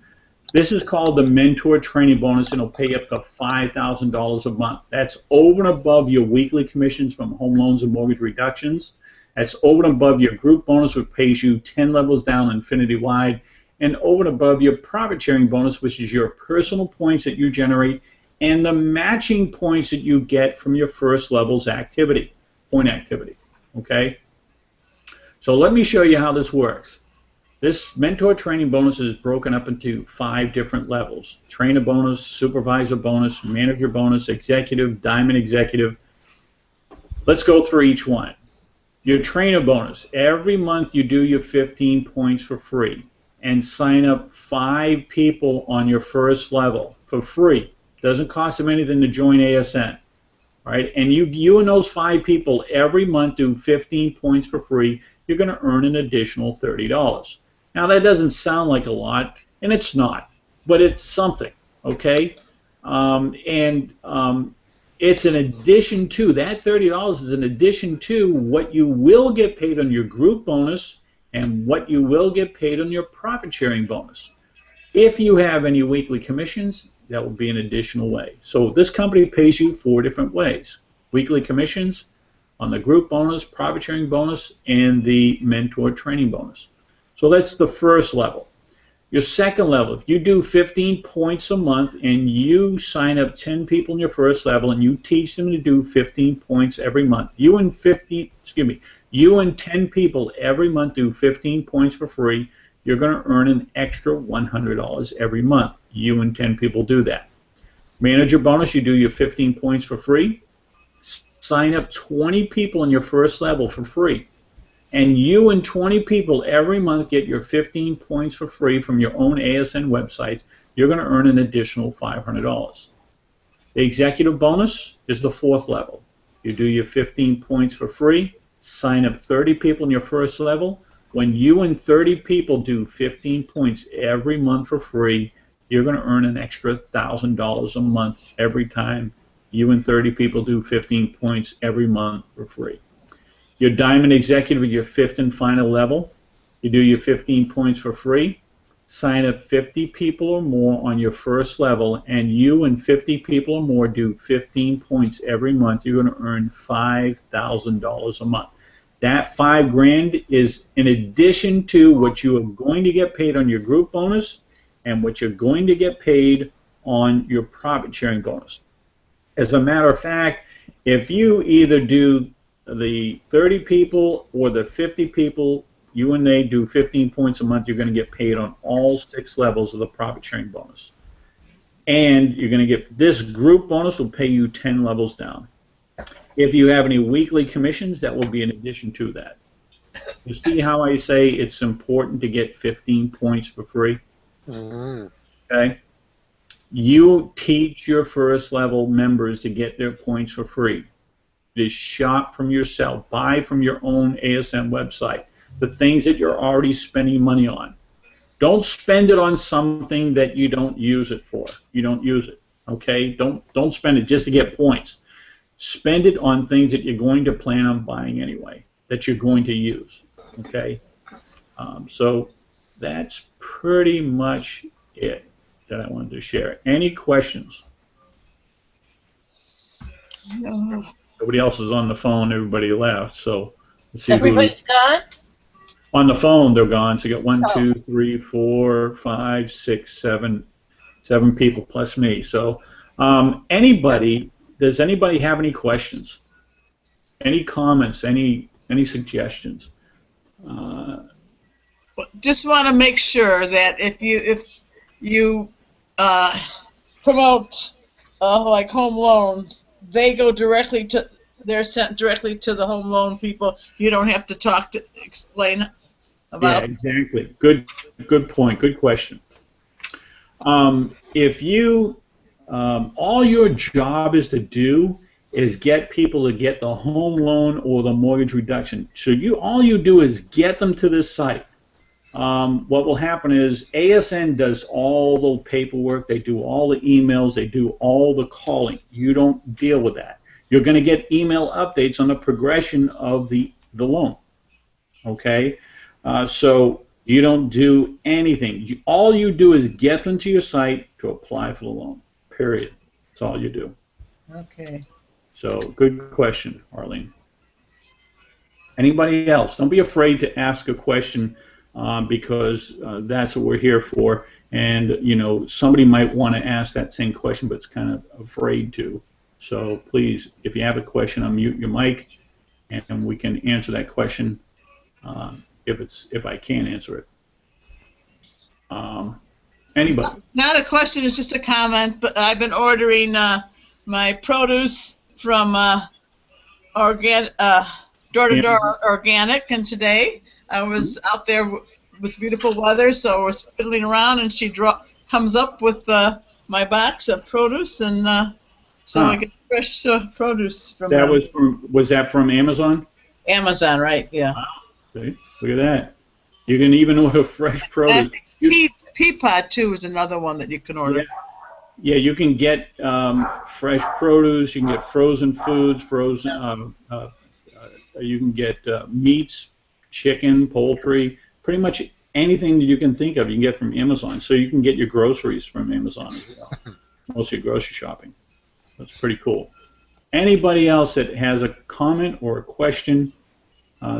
This is called the Mentor Training Bonus, and it'll pay up to $5,000 a month. That's over and above your weekly commissions from home loans and mortgage reductions. That's over and above your group bonus, which pays you 10 levels down infinity-wide, and over and above your profit sharing bonus, which is your personal points that you generate, and the matching points that you get from your first level's activity, point activity. Okay? So let me show you how this works. This mentor training bonus is broken up into 5 different levels: trainer bonus, supervisor bonus, manager bonus, executive, diamond executive. Let's go through each one. Your trainer bonus, every month you do your 15 points for free and sign up 5 people on your first level for free. Doesn't cost them anything to join ASN. Right? And you and those 5 people every month do 15 points for free. You're going to earn an additional $30. Now, that doesn't sound like a lot, and it's not, but it's something, okay? It's an addition to, that $30 is an addition to what you will get paid on your group bonus and what you will get paid on your profit sharing bonus. If you have any weekly commissions, that will be an additional way. So this company pays you 4 different ways: weekly commissions, on the group bonus, profit sharing bonus, and the mentor training bonus. So that's the first level. Your second level, if you do 15 points a month and you sign up 10 people in your first level and you teach them to do 15 points every month, you and 10 people every month do 15 points for free, you're going to earn an extra $100 every month. You and 10 people do that. Manager bonus, you do your 15 points for free. Sign up 20 people in your first level for free. and you and 20 people every month get your 15 points for free from your own ASN websites, you're going to earn an additional $500. The executive bonus is the 4th level. You do your 15 points for free, sign up 30 people in your first level. When you and 30 people do 15 points every month for free, you're going to earn an extra $1,000 a month every time you and 30 people do 15 points every month for free. Your Diamond Executive is your 5th and final level. You do your 15 points for free. Sign up 50 people or more on your first level, and you and 50 people or more do 15 points every month. You're going to earn $5,000 a month. That $5 grand is in addition to what you are going to get paid on your group bonus and what you're going to get paid on your profit sharing bonus. As a matter of fact, if you either do the 30 people or the 50 people, you and they do 15 points a month, you're going to get paid on all 6 levels of the profit sharing bonus. And you're going to get this group bonus will pay you 10 levels down. If you have any weekly commissions, that will be in addition to that. You see how I say it's important to get 15 points for free? Okay? You teach your first level members to get their points for free. Just shop from yourself, buy from your own ASN website, the things that you're already spending money on. Don't spend it on something that you don't use it for. You don't use it, okay? Don't spend it just to get points. Spend it on things that you're going to plan on buying anyway, that you're going to use, okay? So that's pretty much it that I wanted to share. Any questions? No. Nobody else is on the phone. Everybody left. So let's see. Everybody's gone? On the phone, they're gone. So you got 1, 2, 3, 4, 5, 6, 7 people plus me. So anybody, does anybody have any questions? Any comments? Any suggestions? Just want to make sure that if you promote like home loans, they're sent directly to the home loan people. You don't have to explain about. Yeah, exactly. Good point. Good question. If you, all your job is to do is get people to get the home loan or the mortgage reduction. So all you do is get them to this site. What will happen is ASN does all the paperwork, they do all the emails, they do all the calling. You don't deal with that. You're going to get email updates on the progression of the loan. Okay? So you don't do anything. All you do is get them to your site to apply for the loan. Period. That's all you do. Okay. So good question, Arlene. Anybody else? Don't be afraid to ask a question. Because that's what we're here for, and somebody might want to ask that same question, but it's kind of afraid to. So please, if you have a question, unmute your mic, and we can answer that question if I can answer it. Anybody? Not a question; it's just a comment. But I've been ordering my produce from door-to-door organic, and today I was out there. It was beautiful weather, so I was fiddling around, and she comes up with my box of produce, and so I get fresh produce from. That was that from Amazon? Amazon, right? Yeah. Wow. See? Look at that. You can even order fresh produce. Pea pod too is another one that you can order. Yeah, you can get fresh produce. You can get frozen foods, you can get meats, chicken, poultry, pretty much anything that you can think of you can get from Amazon. So you can get your groceries from Amazon as well. Most of your grocery shopping. That's pretty cool. Anybody else that has a comment or a question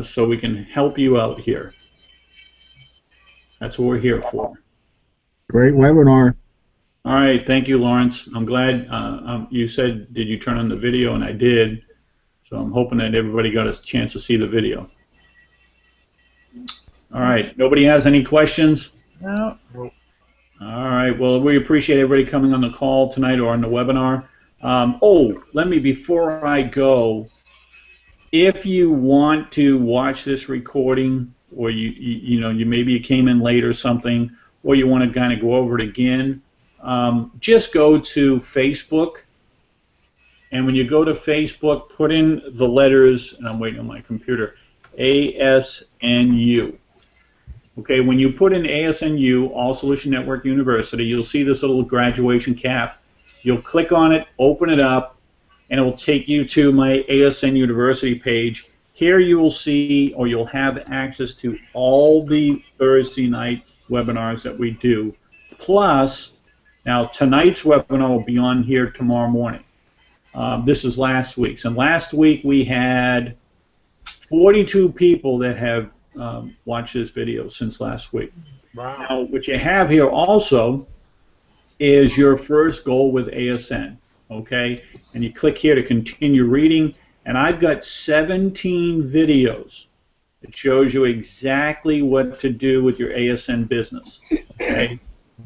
so we can help you out here? That's what we're here for. Great webinar. All right, thank you, Lawrence. I'm glad you said, did you turn on the video? And I did. So I'm hoping that everybody got a chance to see the video. All right, nobody has any questions? No. All right, well, we appreciate everybody coming on the call tonight or on the webinar. Before I go, if you want to watch this recording, or you maybe you came in late or something, or you want to kind of go over it again, just go to Facebook. And when you go to Facebook, put in the letters, and I'm waiting on my computer, ASNU. Okay, when you put in ASNU, All Solution Network University, you'll see this little graduation cap. You'll click on it, open it up, and it will take you to my ASN University page. Here you will see, or you'll have access to all the Thursday night webinars that we do. Plus, now tonight's webinar will be on here tomorrow morning. This is last week's, and last week we had 42 people that have watched this video since last week. Wow. Now, what you have here also is your first goal with ASN, okay? And you click here to continue reading, and I've got 17 videos that shows you exactly what to do with your ASN business, okay?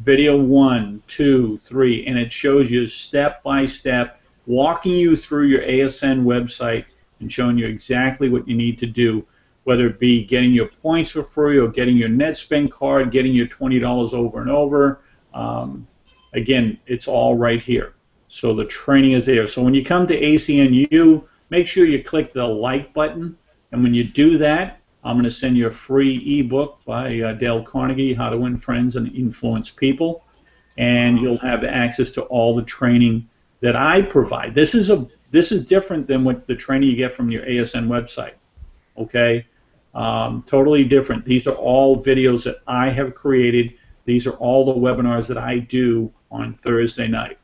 Video 1, 2, 3, and it shows you step by step, walking you through your ASN website and showing you exactly what you need to do, whether it be getting your points for free or getting your net spend card, getting your $20 over and over. Again, it's all right here. So the training is there. So when you come to ACNU, make sure you click the like button, and when you do that, I'm going to send you a free ebook by Dale Carnegie, How to Win Friends and Influence People, and you'll have access to all the training that I provide. This is different than what the training you get from your ASN website. Okay, totally different. These are all videos that I have created. These are all the webinars that I do on Thursday night.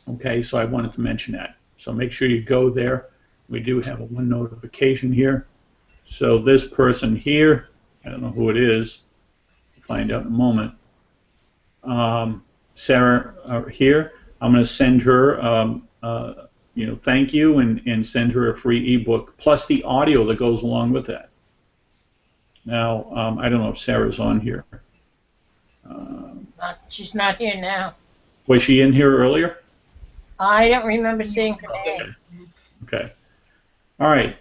Okay, so I wanted to mention that. So make sure you go there. We do have one notification here. So this person here, I don't know who it is. We'll find out in a moment. Sarah here. I'm going to send her, thank you, and send her a free ebook plus the audio that goes along with that. Now, I don't know if Sarah's on here. She's not here now. Was she in here earlier? I don't remember seeing her name. Okay. All right.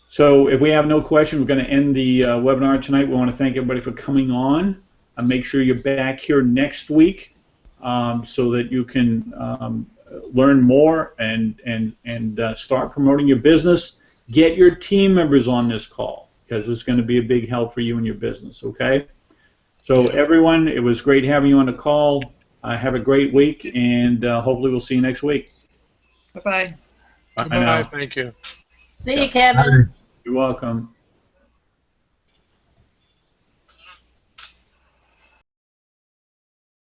So if we have no questions, we're going to end the webinar tonight. We want to thank everybody for coming on. And make sure you're back here next week so that you can learn more and start promoting your business. Get your team members on this call because it's going to be a big help for you and your business, okay? So everyone, it was great having you on the call. Have a great week, and hopefully we'll see you next week. Bye-bye. Bye. Thank you. See you, Kevin. You're welcome.